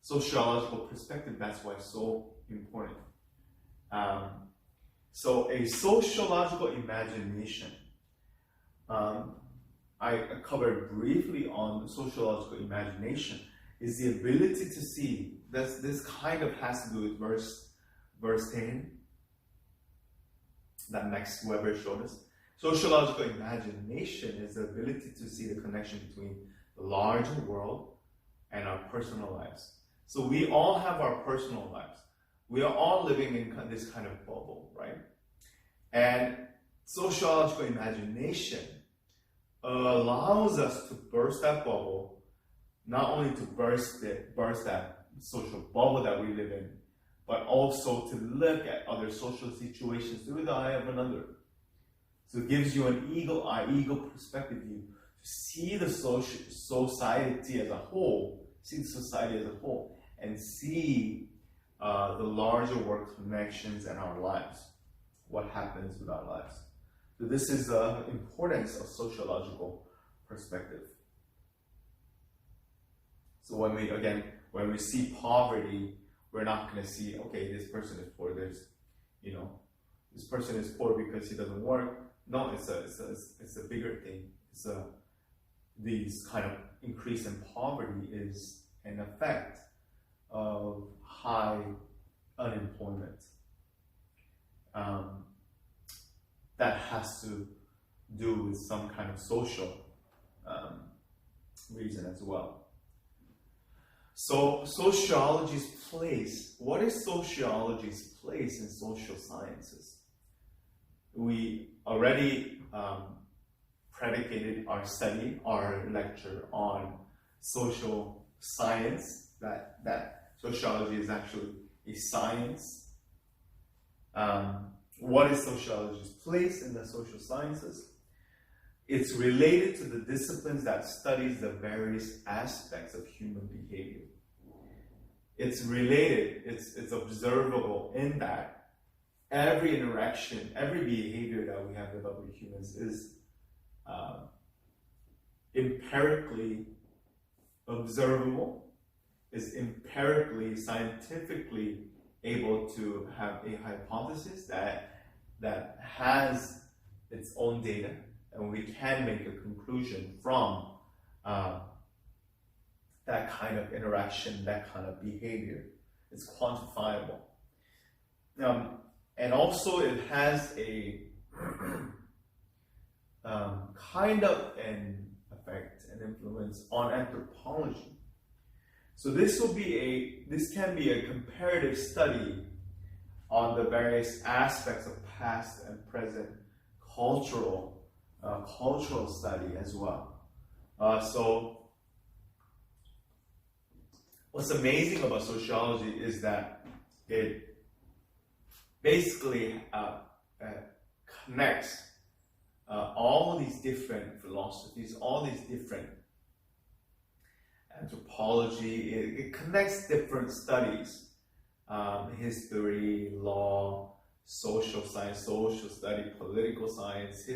Sociological perspective, that's why it's so important. So a sociological imagination, I covered briefly on sociological imagination, is the ability to see, this kind of has to do with verse 10 that Max Weber showed us. Sociological imagination is the ability to see the connection between the larger world and our personal lives. So we all have our personal lives. We are all living in this kind of bubble, right? And sociological imagination allows us to burst that bubble, not only to burst that social bubble that we live in, but also to look at other social situations through the eye of another. So it gives you an eagle eye, eagle perspective view to see the society as a whole, and see the larger world connections in our lives, what happens with our lives. So this is the importance of sociological perspective. So when we see poverty, we're not going to see, okay, this person is poor. This person is poor because he doesn't work. No, it's a bigger thing. These kind of increase in poverty is an effect of high unemployment. That has to do with some kind of social reason as well. So sociology's place, what is sociology's place in social sciences? We already predicated our lecture on social science, that sociology is actually a science. What is sociology's place in the social sciences? It's related to the disciplines that studies the various aspects of human behavior. It's related, it's observable in that every interaction, every behavior that we have with other humans is empirically observable, is empirically, scientifically able to have a hypothesis that has its own data, and we can make a conclusion from that kind of interaction, that kind of behavior. It's quantifiable. And also it has a kind of an effect, an influence on anthropology. So this can be a comparative study on the various aspects of past and present cultural study as well. So what's amazing about sociology is that it basically connects all these different philosophies, all these different anthropology. It connects different studies, history, law, social science, social study, political science,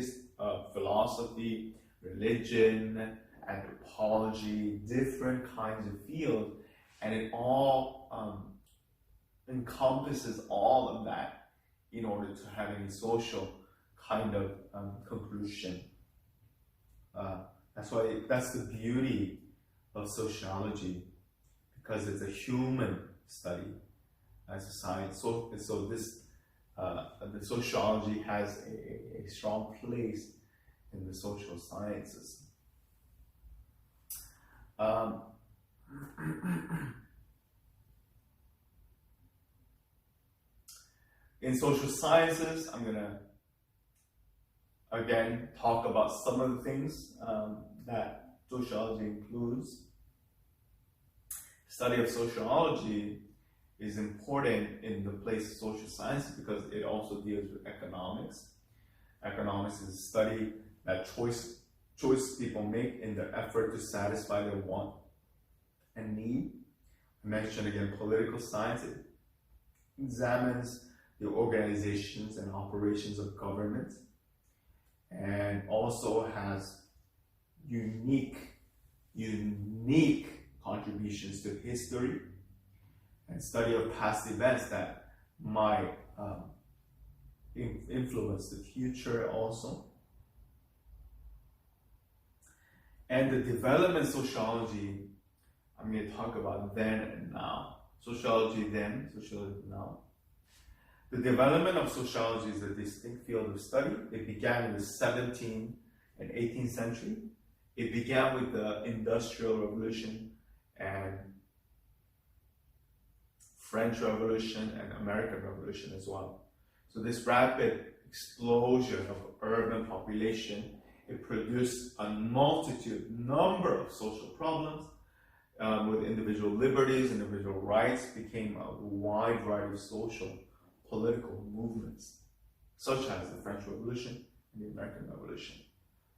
philosophy, religion, anthropology, different kinds of fields, and it all encompasses all of that in order to have any social kind of conclusion. That's the beauty of sociology, because it's a human study as a science. So this the sociology has a strong place in the social sciences. In social sciences, I'm gonna again talk about some of the things that sociology includes. Study of sociology is important in the place of social sciences because it also deals with economics. Economics is a study that choice people make in their effort to satisfy their want and need. I mentioned again political science. It examines the organizations and operations of government, and also has unique contributions to history and study of past events that might influence the future also. And the development sociology, I'm going to talk about then and now. Sociology then, sociology now. The development of sociology is a distinct field of study. It began in the 17th and 18th century. It began with the Industrial Revolution and French Revolution and American Revolution as well. So this rapid explosion of urban population, it produced a number of social problems with individual liberties, individual rights, became a wide variety of social, political movements, such as the French Revolution and the American Revolution.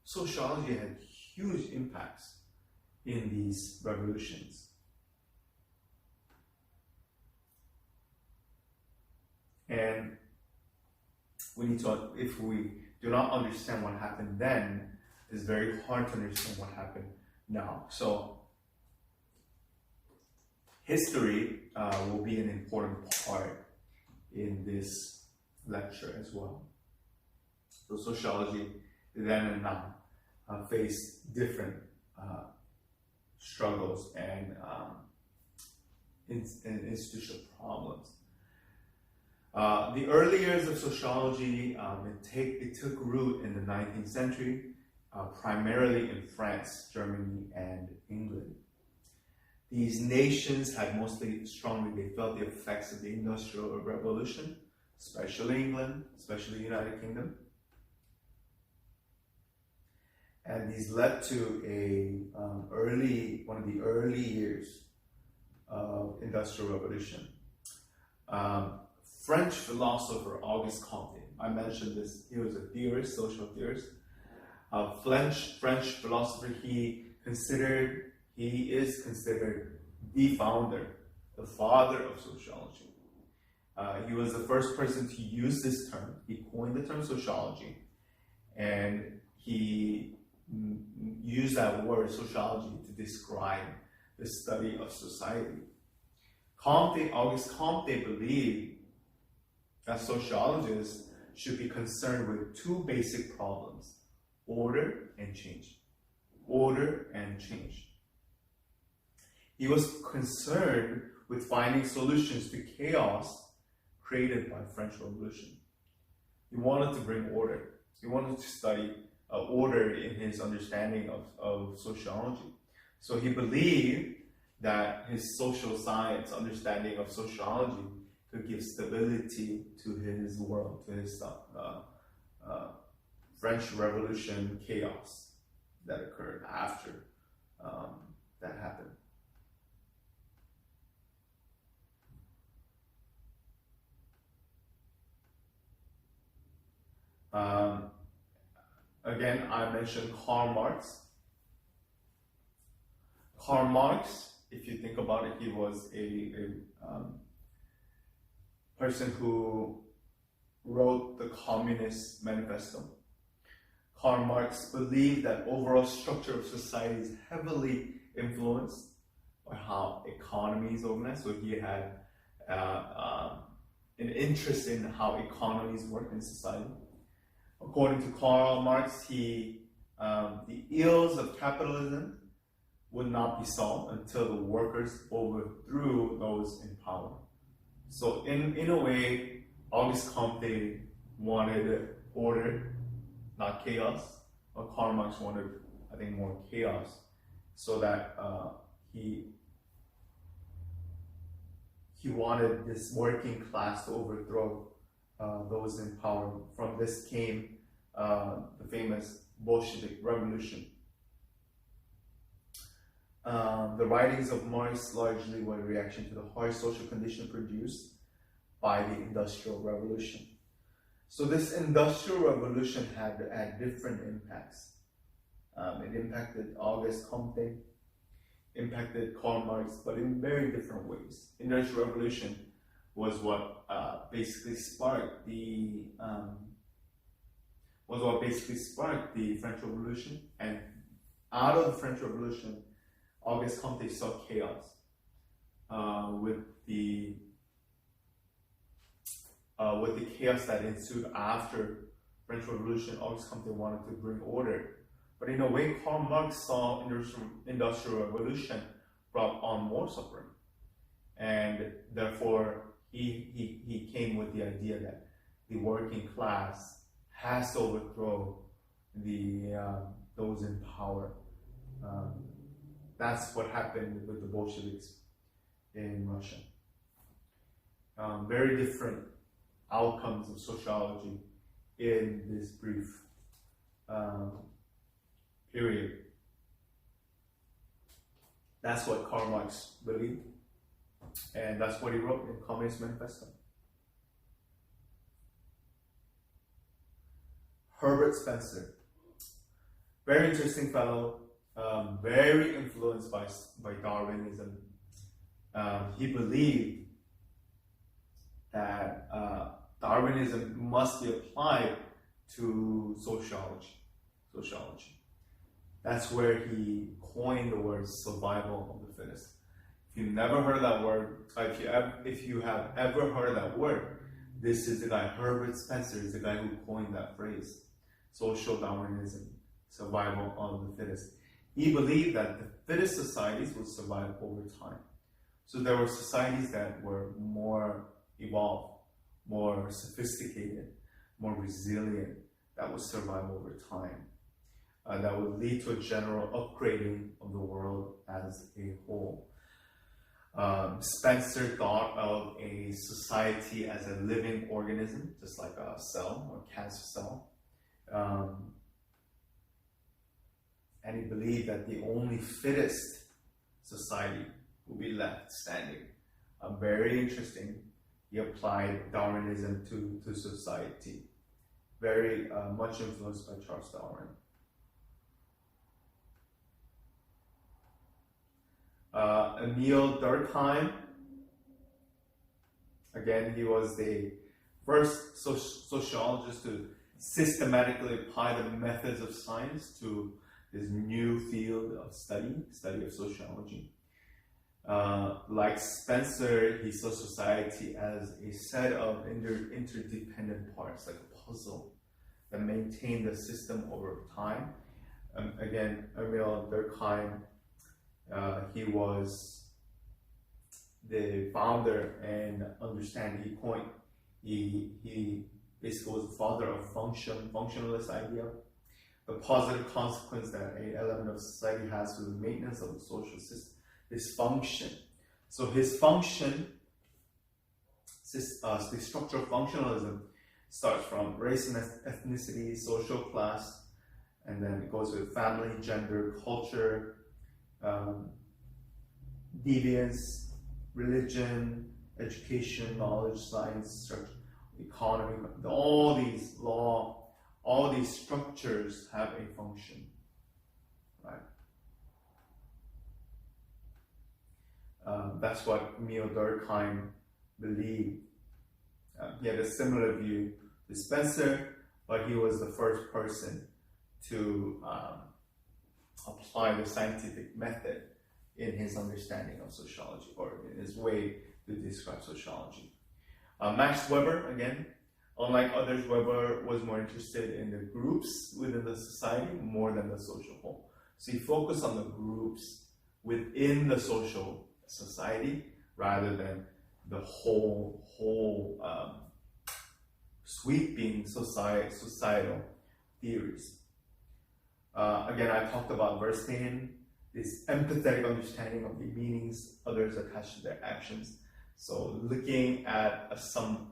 Sociology had huge impacts in these revolutions. And we need to, if we do not understand what happened then, it's very hard to understand what happened now. So history will be an important part in this lecture as well. So sociology then and now face different struggles and institutional problems. The early years of sociology, it took root in the 19th century, primarily in France, Germany, and England. These nations had they felt the effects of the Industrial Revolution, especially England, especially the United Kingdom. And these led to one of the early years of Industrial Revolution. French philosopher Auguste Comte, I mentioned this, he was a theorist, social theorist. French philosopher, he is considered the founder, the father of sociology. He was the first person to use this term. He coined the term sociology, and he used that word sociology to describe the study of society. Auguste Comte believed that sociologists should be concerned with two basic problems: order and change. Order and change. He was concerned with finding solutions to chaos created by French Revolution. He wanted to bring order. He wanted to study order in his understanding of sociology. So he believed that his social science understanding of sociology could give stability to his world, to his French Revolution chaos that occurred after that happened. Again, I mentioned Karl Marx. Karl Marx, if you think about it, he was a person who wrote the Communist Manifesto. Karl Marx believed that overall structure of society is heavily influenced by how economy is organized. So he had an interest in how economies work in society. According to Karl Marx, the ills of capitalism would not be solved until the workers overthrew those in power. So in a way, Auguste Comte wanted order, not chaos. But Karl Marx wanted, I think, more chaos, so that he wanted this working class to overthrow those in power. From this came the famous Bolshevik Revolution. The writings of Marx largely were a reaction to the harsh social condition produced by the Industrial Revolution. So this Industrial Revolution had different impacts. It impacted Auguste Comte, impacted Karl Marx, but in very different ways. Industrial Revolution was what basically sparked the French Revolution, and out of the French Revolution, Auguste Comte saw chaos with the chaos that ensued after French Revolution. Auguste Comte wanted to bring order. But in a way, Karl Marx saw Industrial Revolution brought on more suffering. And therefore, he came with the idea that the working class has to overthrow those in power. That's what happened with the Bolsheviks in Russia. Very different outcomes of sociology in this brief period. That's what Karl Marx believed, and that's what he wrote in Communist Manifesto. Herbert Spencer, very interesting fellow, very influenced by Darwinism. He believed that Darwinism must be applied to sociology. That's where he coined the word survival of the fittest. If you've never heard that word, if you have ever heard that word, this is the guy, Herbert Spencer is the guy who coined that phrase. Social Darwinism, survival of the fittest. He believed that the fittest societies would survive over time. So there were societies that were more evolved, more sophisticated, more resilient, that would survive over time. That would lead to a general upgrading of the world as a whole. Spencer thought of a society as a living organism, just like a cell or cancer cell. And he believed that the only fittest society will be left standing. Very interesting. He applied Darwinism to society. Very much influenced by Charles Darwin. Emile Durkheim, again, he was the first sociologist to systematically apply the methods of science to this new field of study of sociology. Like Spencer, he saw society as a set of interdependent parts, like a puzzle that maintained the system over time. Again, Emile Durkheim, he was the founder and he basically was the father of functionalist idea, the positive consequence that an element of society has for the maintenance of the social system, his function. So his function, the structure of functionalism starts from race and ethnicity, social class, and then it goes with family, gender, culture, deviance, religion, education, knowledge, science, structure, economy. All these structures have a function, right? That's what Emile Durkheim believed. He had a similar view to Spencer, but he was the first person to apply the scientific method in his understanding of sociology, or in his way to describe sociology. Max Weber, again, unlike others, Weber was more interested in the groups within the society more than the social whole. So he focused on the groups within the social society rather than the whole sweeping societal theories. Again, I talked about Verstehen, this empathetic understanding of the meanings others attach to their actions. So looking at some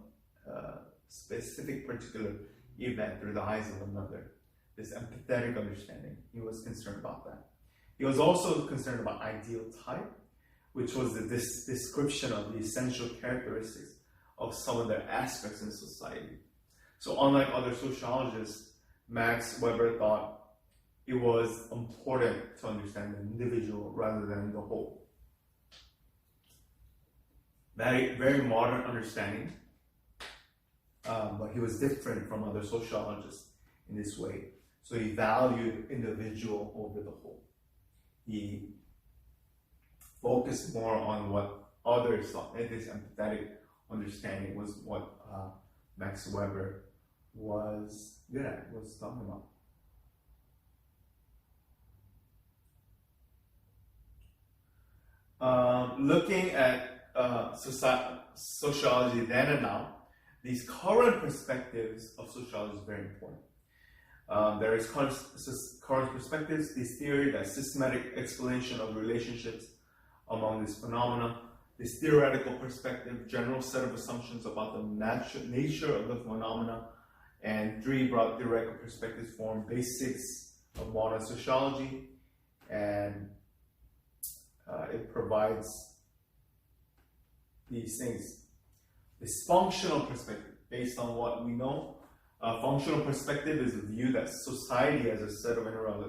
specific particular event through the eyes of another, this empathetic understanding, he was concerned about that. He was also concerned about ideal type, which was this description of the essential characteristics of some of their aspects in society. So unlike other sociologists, Max Weber thought it was important to understand the individual rather than the whole. Very, very modern understanding, but he was different from other sociologists in this way. So he valued individual over the whole. He focused more on what others thought. And this empathetic understanding was what Max Weber was good at, was talking about. Looking at sociology then and now, these current perspectives of sociology is very important. There is current perspectives, this theory, that systematic explanation of relationships among these phenomena, this theoretical perspective, general set of assumptions about the nature of the phenomena, and three broad theoretical perspectives form basics of modern sociology, and it provides these things. This functional perspective, based on what we know, functional perspective is a view that society as a set of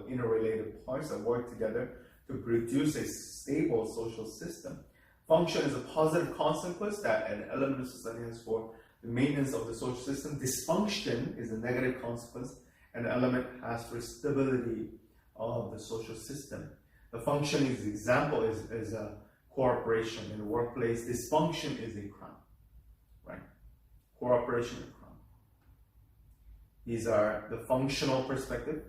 interrelated parts that work together to produce a stable social system. Function is a positive consequence that an element of society has for the maintenance of the social system. Dysfunction is a negative consequence an element has for stability of the social system. The function is example is a cooperation in the workplace. Dysfunction is a crime, right? Cooperation is a crime. These are the functional perspective.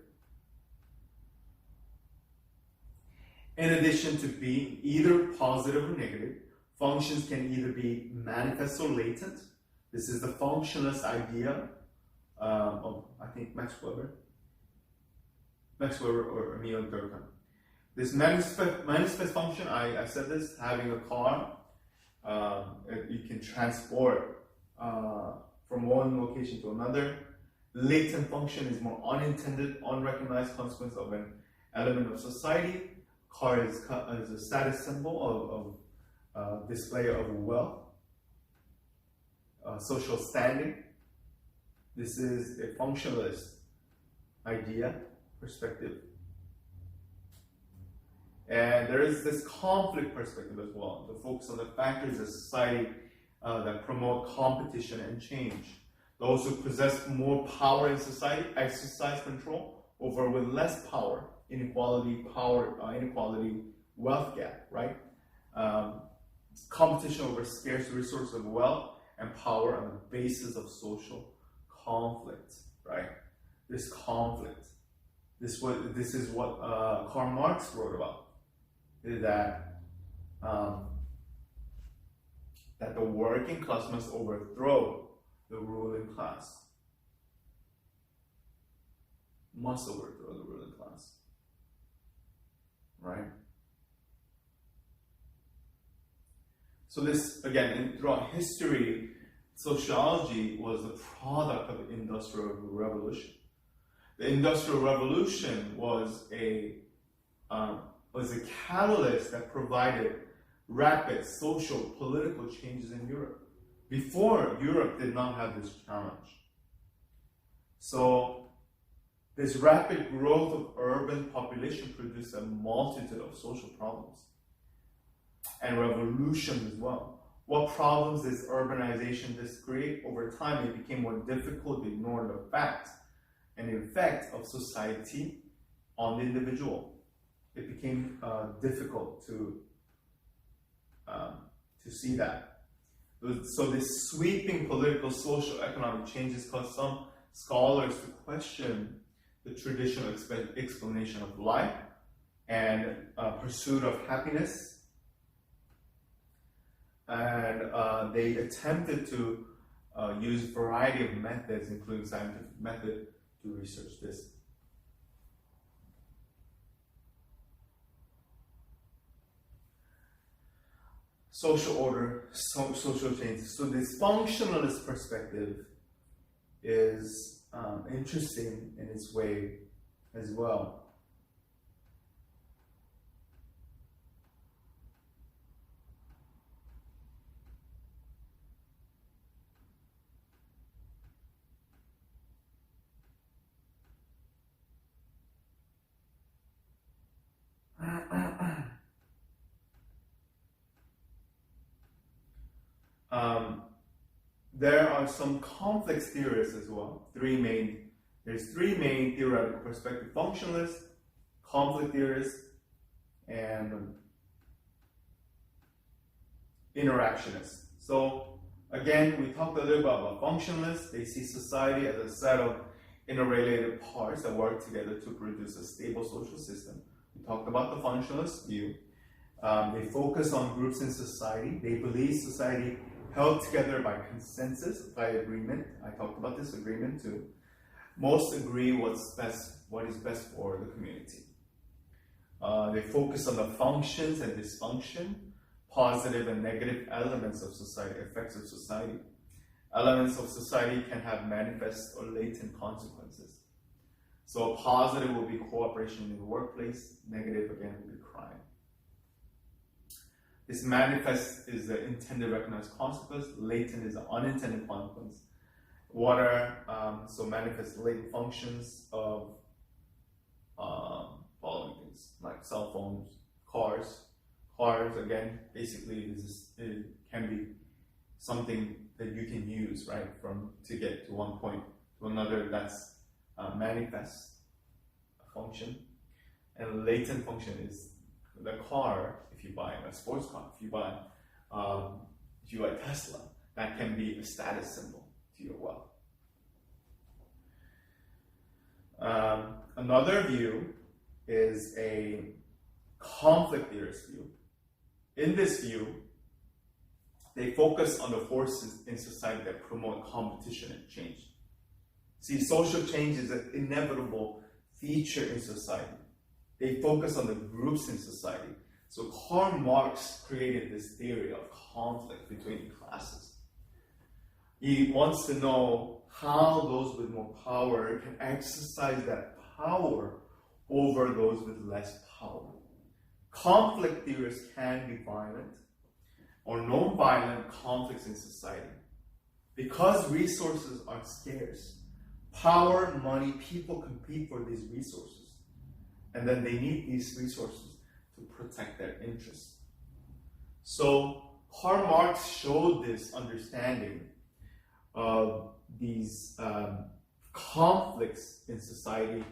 In addition to being either positive or negative, functions can either be manifest or latent. This is the functionalist idea of, I think, Max Weber or Emil Durkheim. This manifest function, I said this, having a car, you can transport from one location to another. Latent function is more unintended, unrecognized consequence of an element of society. Car is a status symbol of display of wealth, social standing. This is a functionalist idea, perspective. And there is this conflict perspective as well, to focus on the factors of society that promote competition and change. Those who possess more power in society exercise control over with less power, inequality, wealth gap, right? Competition over scarce resources of wealth and power on the basis of social conflict, right? This conflict. This is what Karl Marx wrote about. Is that that the working class must overthrow the ruling class. Must overthrow the ruling class. Right? So this, again, throughout history, sociology was the product of the Industrial Revolution. The Industrial Revolution was a catalyst that provided rapid social, political changes in Europe. Before, Europe did not have this challenge. So, this rapid growth of urban population produced a multitude of social problems and revolutions as well. What problems does urbanization create? Over time, it became more difficult to ignore the fact and effect of society on the individual. it became difficult to see that. So this sweeping political, social, economic changes caused some scholars to question the traditional explanation of life and pursuit of happiness, and they attempted to use a variety of methods, including scientific method, to research this. Social order, social changes. So this functionalist perspective is interesting in its way as well. There are some complex theorists as well. There's three main theoretical perspectives: functionalist, conflict theorist, and interactionist. So again, we talked a little bit about functionalists. They see society as a set of interrelated parts that work together to produce a stable social system. We talked about the functionalist view. They focus on groups in society. They believe society held together by consensus, by agreement. I talked about this agreement too. Most agree what is best for the community. They focus on the functions and dysfunction, positive and negative elements of society, effects of society. Elements of society can have manifest or latent consequences. So positive will be cooperation in the workplace, negative again will be crime. This manifest is the intended recognized consequence, latent is the unintended consequence. What are so manifest latent functions of following things like cell phones, cars. Cars again, basically it can be something that you can use, right, to get to one point to another. That's manifest function, and latent function is the car. If you buy a sports car, if you buy Tesla, that can be a status symbol to your wealth. Another view is a conflict theorist view. In this view, they focus on the forces in society that promote competition and change. See, social change is an inevitable feature in society. They focus on the groups in society. So Karl Marx created this theory of conflict between classes. He wants to know how those with more power can exercise that power over those with less power. Conflict theorists can be violent or non-violent conflicts in society. Because resources are scarce, power, money, people compete for these resources. And then they need these resources to protect their interests. So Karl Marx showed this understanding of these conflicts in society,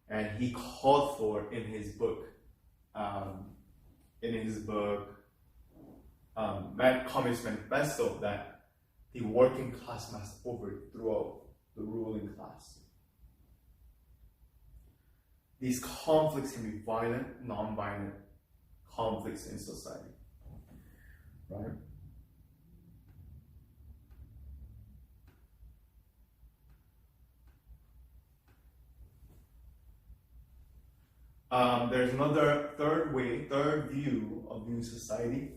and he called for in his book Communist Manifesto, that the working class must overthrow the ruling class. These conflicts can be violent, non-violent conflicts in society, right? There's another third view of viewing society,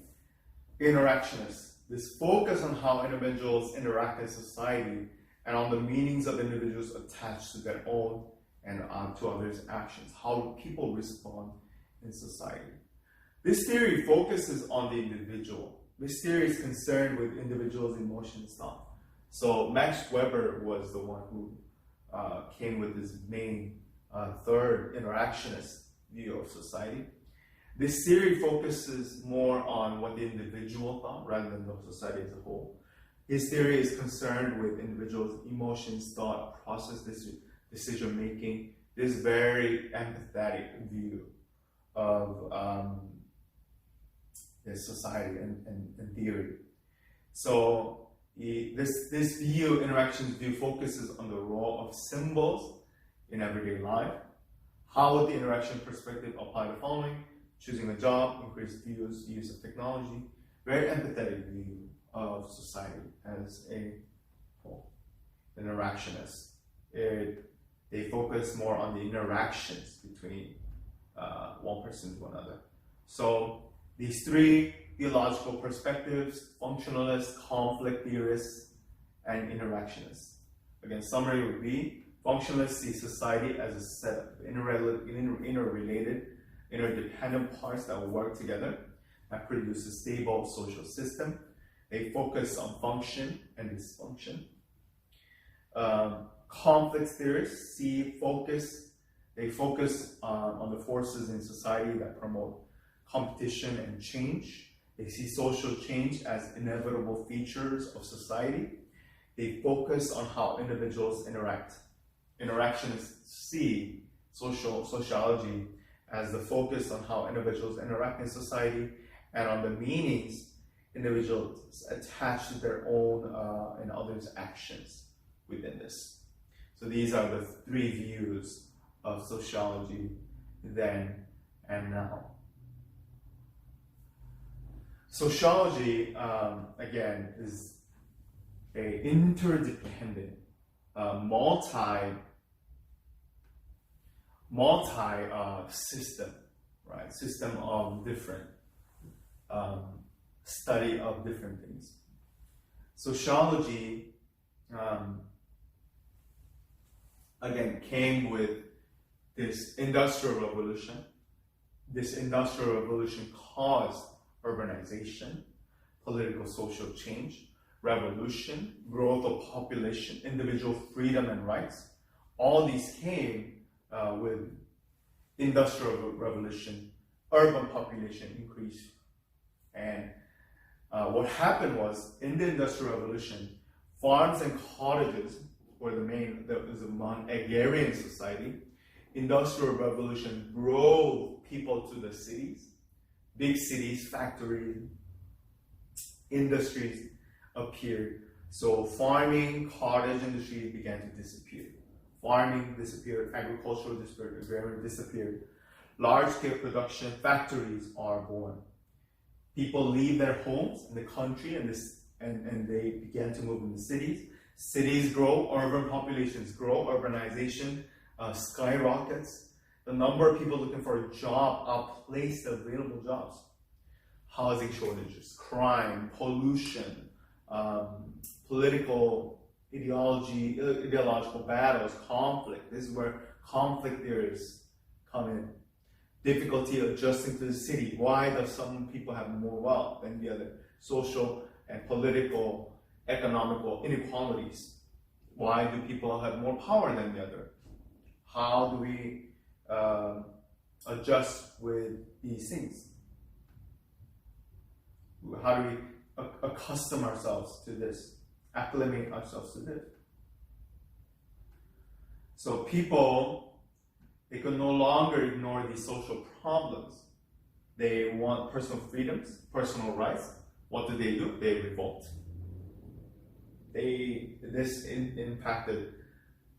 interactionist. This focus on how individuals interact in society and on the meanings of individuals attached to their own and to others' actions, how people respond in society. This theory focuses on the individual. This theory is concerned with individuals' emotions thought. So Max Weber was the one who came with this main third interactionist view of society. This theory focuses more on what the individual thought rather than the society as a whole. His theory is concerned with individuals' emotions, thought, process, decision making. This very empathetic view of this society and theory. So this view, interactions view, focuses on the role of symbols in everyday life. How would the interaction perspective apply the following? Choosing a job, increased use of technology, very empathetic view of society as an interactionist. They focus more on the interactions between one person to another. So these three theological perspectives: functionalists, conflict theorists, and interactionists. Again, summary would be: functionalists see society as a set of interrelated, interdependent parts that work together that produce a stable social system. They focus on function and dysfunction. Conflict theorists they focus on the forces in society that promote competition and change. They see social change as inevitable features of society. They focus on how individuals interact. Interactionists see sociology as the focus on how individuals interact in society and on the meanings individuals attach to their own and others' actions within this. So these are the three views of sociology then and now. Sociology, again, is a interdependent, system, right? System of different study of different things. Sociology, again, came with this industrial revolution. This industrial revolution caused urbanization, political social change, revolution, growth of population, individual freedom and rights. All these came with industrial revolution, urban population increase. And what happened was, in the industrial revolution, farms and cottages were there was a agrarian society. Industrial revolution drove people to the cities. Big cities, factories, industries appeared. So farming, cottage industry began to disappear. Farming disappeared, agricultural disappeared, agrarian disappeared. Large-scale production, factories are born. People leave their homes in the country and they began to move in the cities. Cities grow, urban populations grow, urbanization skyrockets. The number of people looking for a job outpaced the available jobs. Housing shortages, crime, pollution, political ideological battles, conflict. This is where conflict theorists come in. Difficulty adjusting to the city. Why do some people have more wealth than the other? Social and political, economical inequalities. Why do people have more power than the other? How do we adjust with these things? How do we accustom ourselves to this, acclimate ourselves to this? So people, they can no longer ignore these social problems. They want personal freedoms, personal rights. What do? They revolt. This impacted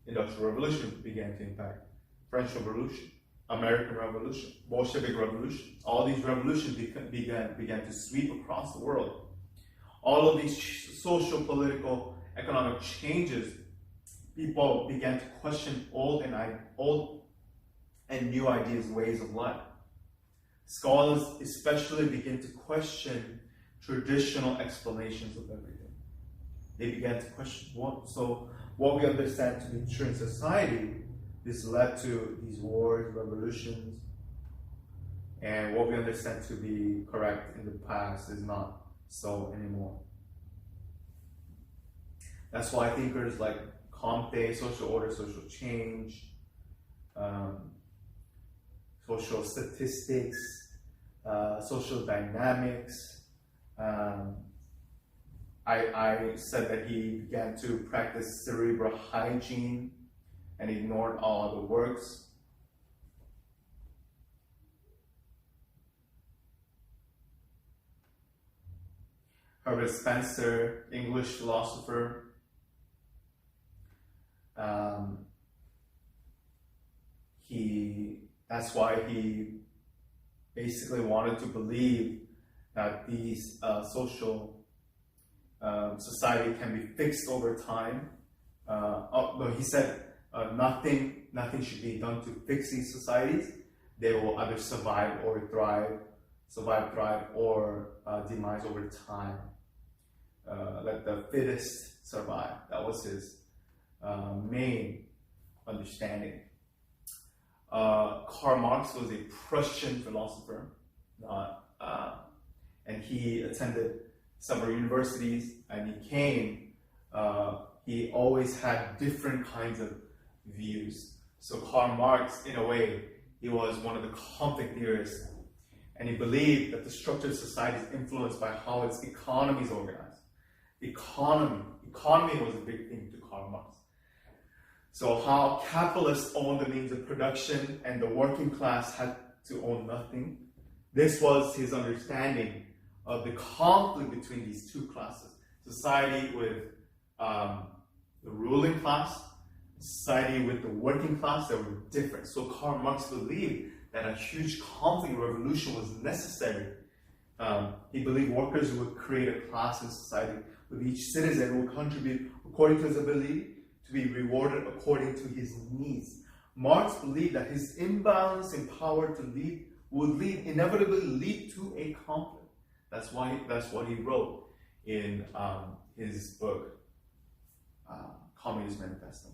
Industrial Revolution, began to impact French Revolution, American Revolution, Bolshevik Revolution. All these revolutions began to sweep across the world. All of these social, political, economic changes, people began to question old and new ideas, ways of life. Scholars especially begin to question traditional explanations of everything. They began to question what we understand to be true in society. This led to these wars, revolutions, and what we understand to be correct in the past is not so anymore. That's why thinkers like Comte, social order, social change, social statistics, social dynamics. I said that he began to practice cerebral hygiene and ignored all other works. Herbert Spencer, English philosopher. That's why he basically wanted to believe that these social society can be fixed over time. But he said nothing should be done to fix these societies. They will either survive, thrive, or demise over time. Let the fittest survive. That was his main understanding. Karl Marx was a Prussian philosopher, and he attended several universities, and he always had different kinds of views. So Karl Marx, in a way, he was one of the conflict theorists, and he believed that the structure of society is influenced by how its economy is organized. Economy was a big thing to Karl Marx. So how capitalists owned the means of production and the working class had to own nothing. This was his understanding of the conflict between these two classes. Society with the ruling class, society with the working class that were different. So Karl Marx believed that a huge conflict revolution was necessary. He believed workers would create a class in society with each citizen would contribute according to his ability to be rewarded according to his needs. Marx believed that his imbalance in power would inevitably lead to a conflict. That's what he wrote in his book, Communist Manifesto.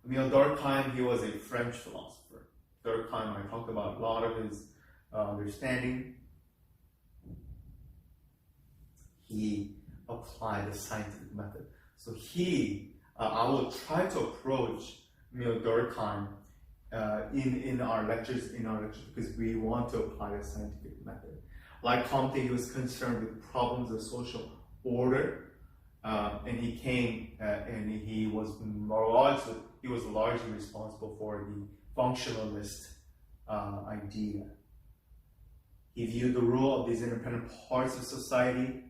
Emile Durkheim, he was a French philosopher. Durkheim, I talked about a lot of his understanding. He applied the scientific method. So I will try to approach Emile Durkheim in our lectures because we want to apply the scientific method. Like Comte, he was concerned with problems of social order, and he was largely responsible for the functionalist idea. He viewed the rule of these independent parts of society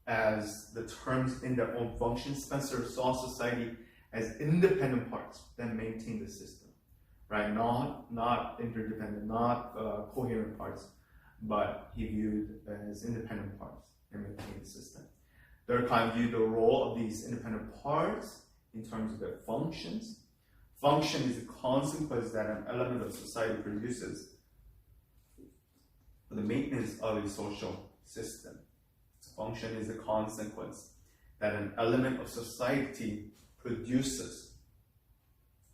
as the terms in their own function. Spencer saw society as independent parts that maintain the system, right? Not interdependent, not coherent parts, but he viewed as independent parts that maintain the system. Durkheim viewed the role of these independent parts in terms of their functions. Function is a consequence that an element of society produces for the maintenance of a social system. Function is a consequence that an element of society produces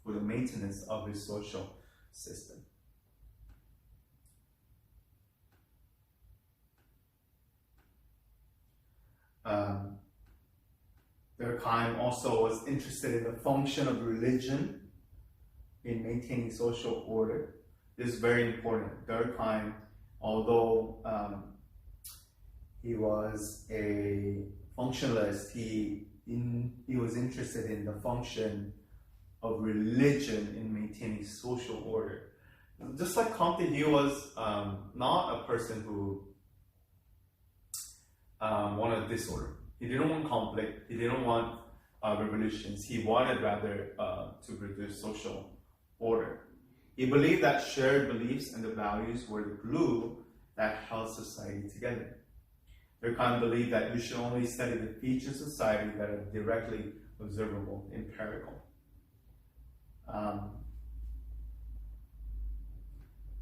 for the maintenance of a social system. Durkheim also was interested in the function of religion in maintaining social order. This is very important. Durkheim, although he was a functionalist, he was interested in the function of religion in maintaining social order. Just like Comte, he was not a person who wanted disorder. He didn't want conflict. He didn't want revolutions. He wanted rather to produce social order. He believed that shared beliefs and the values were the glue that held society together. Durkheim believed that you should only study the features of society that are directly observable, empirical.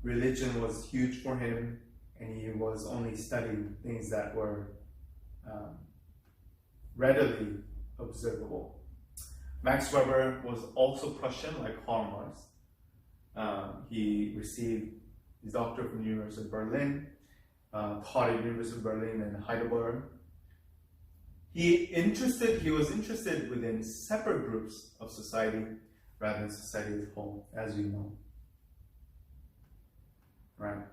Religion was huge for him, and he was only studying things that were readily observable. Max Weber was also Prussian, like Karl Marx. He received his doctorate from the University of Berlin, taught at the University of Berlin and Heidelberg. He was interested within separate groups of society rather than society as a whole, as you know. Right?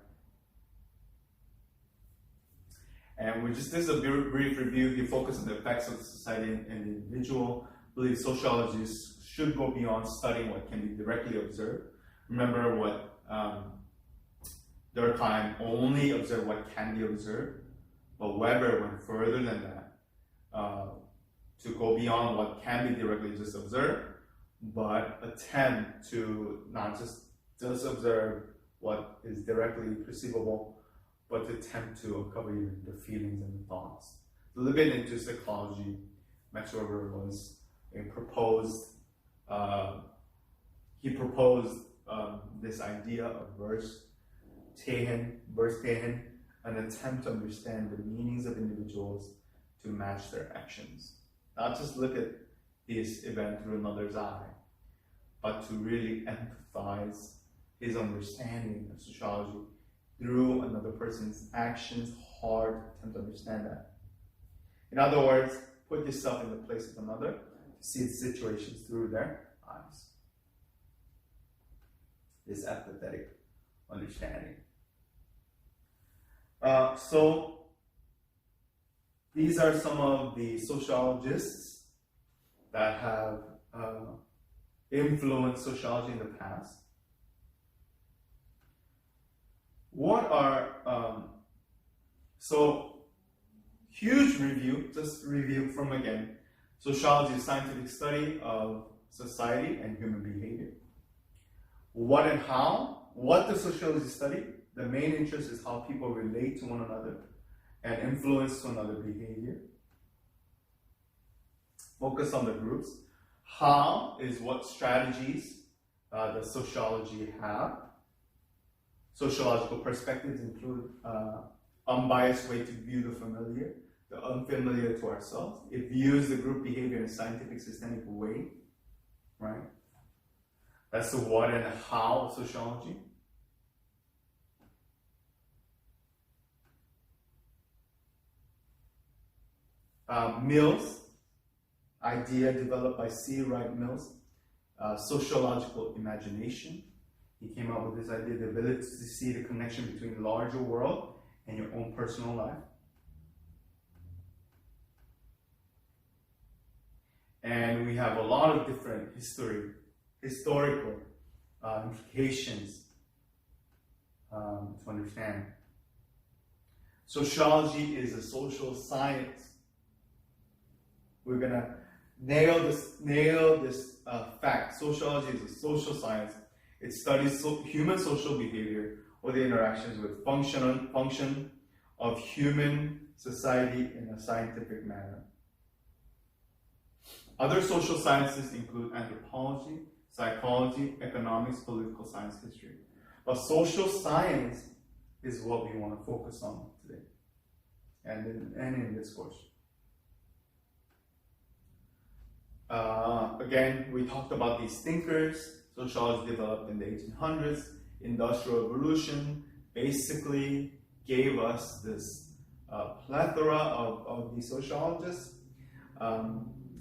And this is a brief review. He focused on the effects of society and the individual. I believe sociologists should go beyond studying what can be directly observed. Remember what Durkheim only observed what can be observed, but Weber went further than that, to go beyond what can be directly just observed, but attempt to not just observe what is directly perceivable, but to attempt to uncover even the feelings and the thoughts. A little bit into psychology, Max Weber was he proposed this idea of Verstehen, an attempt to understand the meanings of individuals to match their actions. Not just look at this event through another's eye, but to really empathize his understanding of sociology through another person's actions, hard to attempt to understand that. In other words, put yourself in the place of another, see situations through their eyes. This empathetic understanding. So these are some of the sociologists that have influenced sociology in the past. What are, huge review, just review from again, sociology is scientific study of society and human behavior. What and how? What does sociology study? The main interest is how people relate to one another and influence one another behavior. Focus on the groups. How is what strategies does sociology have? Sociological perspectives include unbiased way to view the familiar, the unfamiliar to ourselves. It views the group behavior in a scientific, systemic way, right? That's the what and how of sociology. Mills, idea developed by C. Wright Mills, sociological imagination. He came up with this idea, the ability to see the connection between the larger world and your own personal life. And we have a lot of different historical implications to understand. Sociology is a social science. We're gonna nail this fact. Sociology is a social science. It studies human social behavior or the interactions with function of human society in a scientific manner. Other social sciences include anthropology, psychology, economics, political science, history. But social science is what we want to focus on today and in this course. Again, we talked about these thinkers. Sociology developed in the 1800s. Industrial Revolution basically gave us this plethora of these sociologists.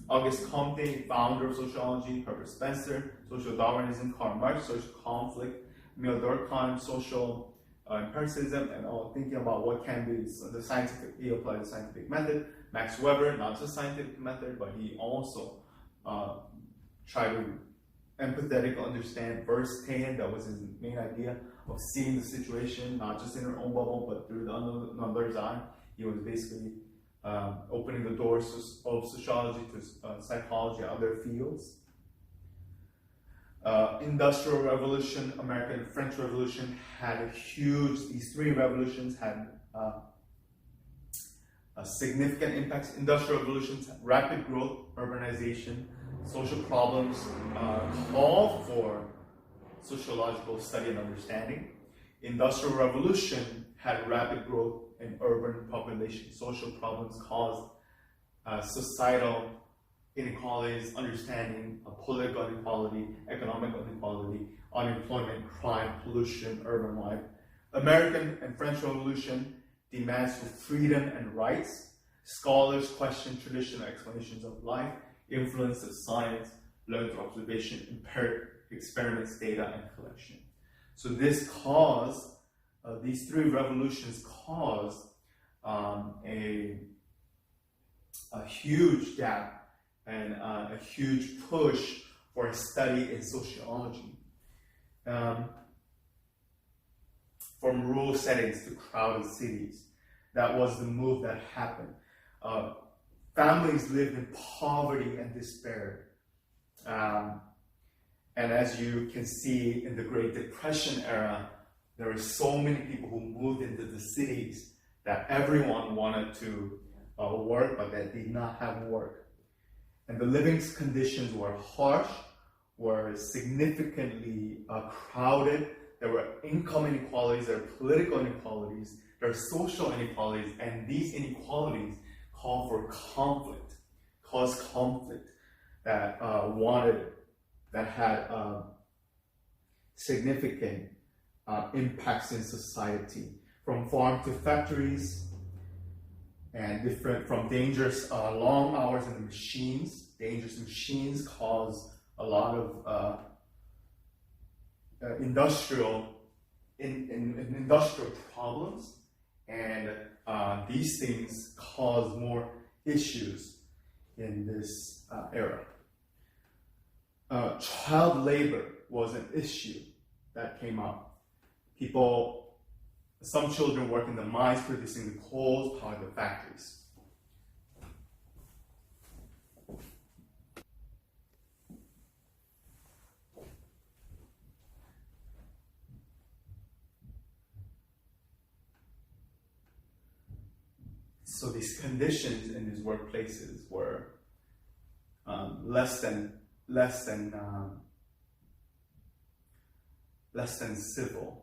August Comte, founder of sociology, Herbert Spencer, social Darwinism, Karl Marx, social conflict, Emile Durkheim, social empiricism, and all thinking about what can be the scientific, he applied the scientific method. Max Weber, not just scientific method, but he also tried to empathetically understand Verstehen. That was his main idea of seeing the situation, not just in our own bubble, but through the another's eye. He was basically opening the doors of sociology to psychology and other fields. Industrial Revolution, American and French Revolution had a huge, these three revolutions had a significant impacts. Industrial Revolutions, rapid growth, urbanization, social problems called for sociological study and understanding. Industrial Revolution had rapid growth in urban population. Social problems caused societal inequalities, understanding of political inequality, economic inequality, unemployment, crime, pollution, urban life. American and French Revolution demands for freedom and rights. Scholars question traditional explanations of life, influence of science, learn through observation, empiric experiments, data, and collection. So this caused, these three revolutions caused a huge gap and a huge push for a study in sociology. from rural settings to crowded cities. That was the move that happened. Families lived in poverty and despair. And as you can see in the Great Depression era, there were so many people who moved into the cities that everyone wanted to work, but that did not have work. And the living conditions were harsh, were significantly crowded. There were income inequalities, there were political inequalities, there are social inequalities, and these inequalities call for conflict, caused conflict that had significant impacts in society, from farm to factories, and from dangerous long hours in the machines. Dangerous machines cause a lot of industrial problems, and these things cause more issues in this era. Child labor was an issue that came up. Some children work in the mines producing the coal, power the factories. So these conditions in these workplaces were less than civil.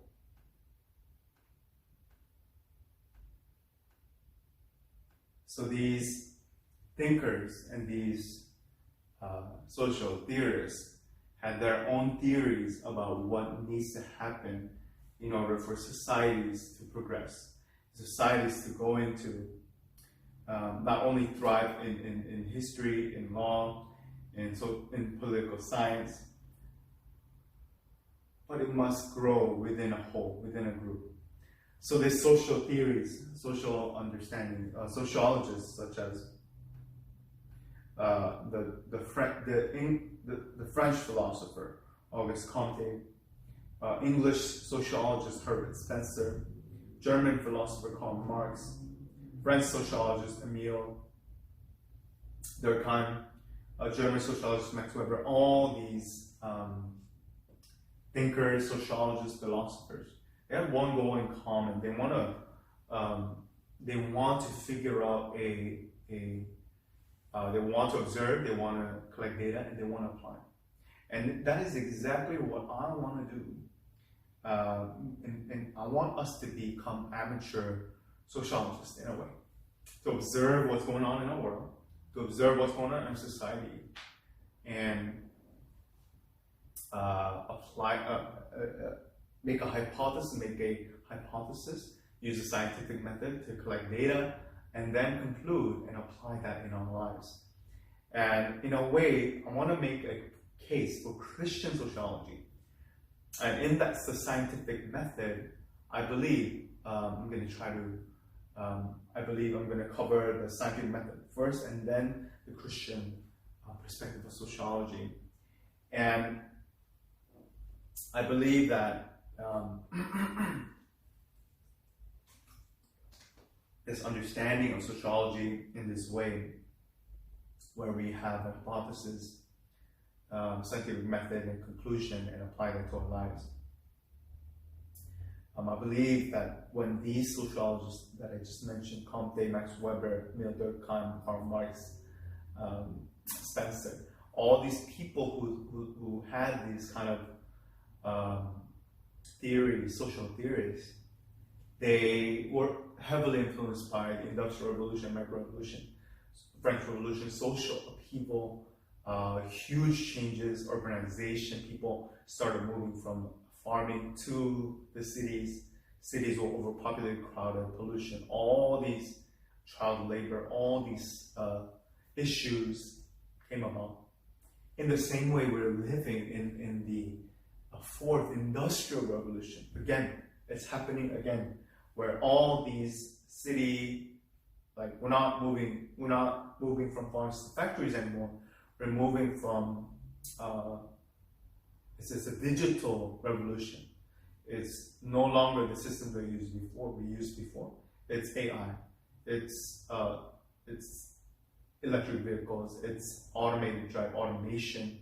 So these thinkers and these social theorists had their own theories about what needs to happen in order for societies to progress, societies to go into not only thrive in history, in law, and so in political science, but it must grow within a whole, within a group. So there's social theories, social understanding, sociologists such as the French philosopher Auguste Comte, English sociologist Herbert Spencer, German philosopher Karl Marx, French sociologist Emile Durkheim, German sociologist Max Weber. All these thinkers, sociologists, philosophers, they have one goal in common. They want to figure out they want to observe, they want to collect data, and they want to apply. And that is exactly what I want to do. And I want us to become amateur sociologists in a way, to observe what's going on in our world, to observe what's going on in society, and make a hypothesis, use a scientific method to collect data, and then conclude and apply that in our lives. And in a way, I want to make a case for Christian sociology. And in that scientific method, I believe I'm going to cover the scientific method first, and then the Christian perspective of sociology. And I believe that this understanding of sociology in this way, where we have a hypothesis, scientific method, and conclusion, and apply that to our lives. I believe that when these sociologists that I just mentioned, Comte, Max Weber, Emile Durkheim, Karl Marx, Spencer, all these people who had these kind of theories, social theories, they were heavily influenced by the Industrial Revolution, American Revolution, French Revolution, social upheaval, huge changes, urbanization. People started moving from farming to the cities. Cities were overpopulated, crowded, pollution, all these child labor, all these issues came about. In the same way, we're living in the fourth industrial revolution. Again, it's happening again, where all these we're not moving from farms to factories anymore. We're moving from it's a digital revolution. It's no longer the system we used before. It's AI. It's electric vehicles. It's automated automation,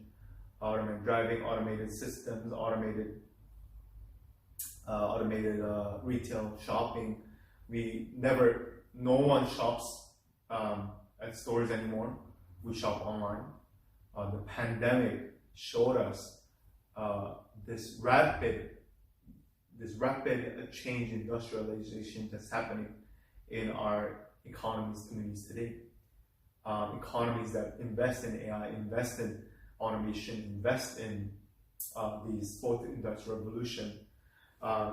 automated driving, automated systems, automated retail shopping. No one shops at stores anymore. We shop online. The pandemic showed us this rapid change, industrialization that's happening in our economies, communities today. Economies that invest in AI, invest in automation, invest in these fourth industrial revolution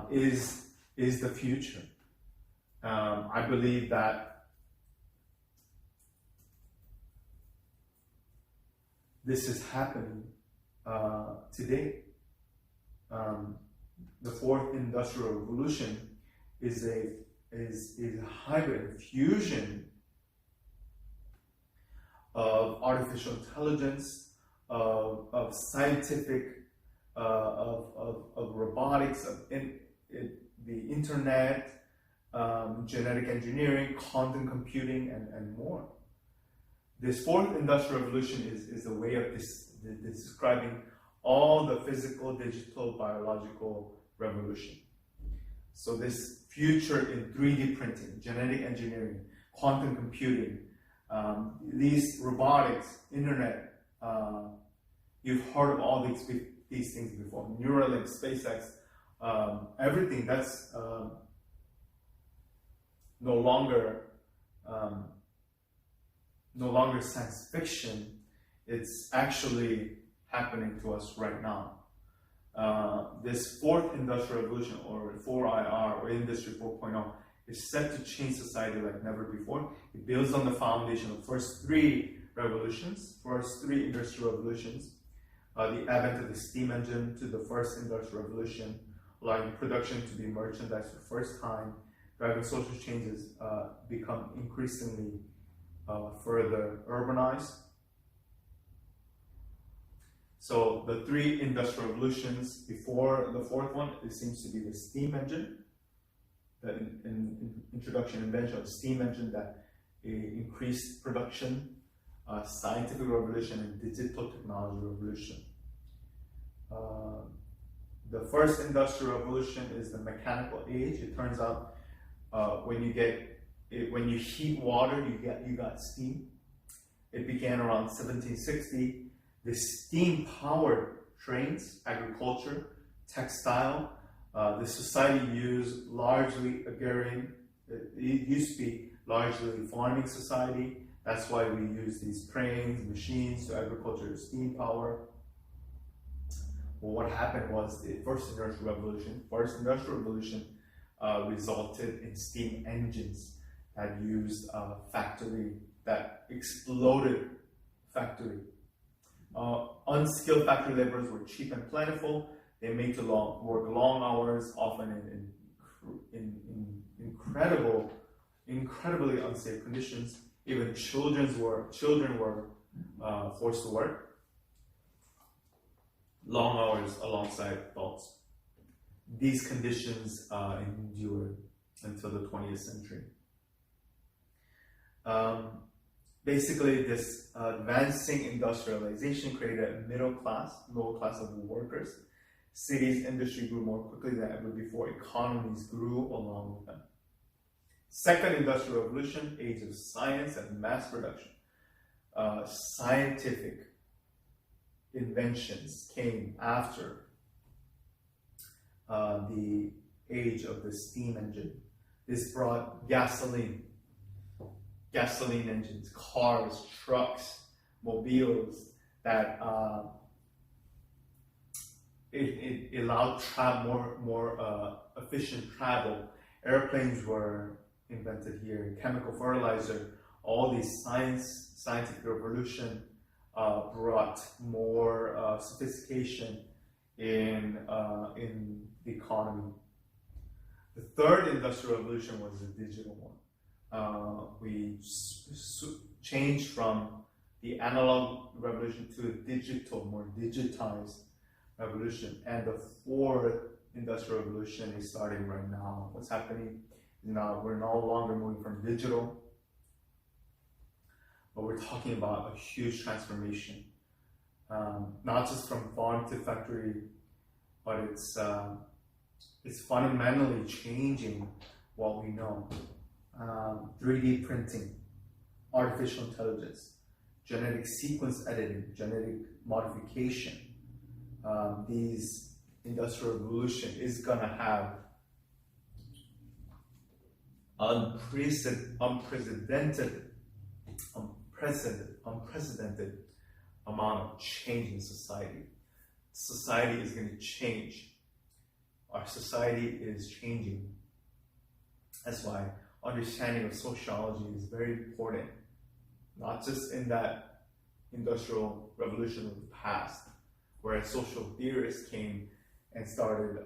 is the future. I believe that this is happening today. The fourth industrial revolution is a hybrid fusion of artificial intelligence, of scientific, of robotics, of the internet, genetic engineering, quantum computing, and more. This fourth industrial revolution is a way of describing all the physical, digital, biological revolution. So this future in 3D printing, genetic engineering, quantum computing, these robotics, internet, you've heard of all these things before. Neuralink, SpaceX, everything that's no longer science fiction. It's actually happening to us right now. This fourth industrial revolution, or 4IR, or Industry 4.0, is set to change society like never before. It builds on the foundation of the first three industrial revolutions, the advent of the steam engine to the first industrial revolution, allowing production to be merchandised for the first time, driving social changes become increasingly further urbanized. So the three industrial revolutions before the fourth one, it seems to be the steam engine, the introduction and invention of the steam engine that increased production, scientific revolution, and digital technology revolution. The first industrial revolution is the mechanical age. It turns out when you heat water, you got steam. It began around 1760. The steam-powered trains, agriculture, textile. The society used largely agrarian. It used to be largely farming society. That's why we use these trains, machines, to agriculture, steam power. Well, what happened was the first industrial revolution resulted in steam engines that used that exploded factory. Unskilled factory laborers were cheap and plentiful. They made to work long hours, often in incredibly unsafe conditions. Even children were forced to work long hours alongside adults. These conditions endured until the 20th century. Basically, this advancing industrialization created a middle class of workers. Cities' industry grew more quickly than ever before. Economies grew along with them. Second industrial revolution, age of science and mass production. Scientific inventions came after the age of the steam engine. This brought gasoline engines, cars, trucks, mobiles that it allowed more efficient travel. Airplanes were invented here, chemical fertilizer. All these scientific revolution brought more sophistication in the economy. The third industrial revolution was the digital one. We changed from the analog revolution to a digital, more digitized revolution. And the fourth industrial revolution is starting right now. What's happening is now we're no longer moving from digital, but we're talking about a huge transformation, not just from farm to factory, but it's fundamentally changing what we know. 3D printing, artificial intelligence, genetic sequence editing, genetic modification. These industrial revolution is gonna have unprecedented amount of change in society. Society is going to change. Our society is changing. That's why understanding of sociology is very important, not just in that industrial revolution of the past, where social theorists came and started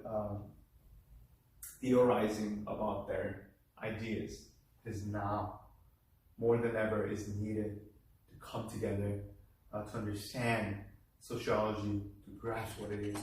theorizing about their ideas, is now more than ever is needed to come together to understand sociology, to grasp what it is.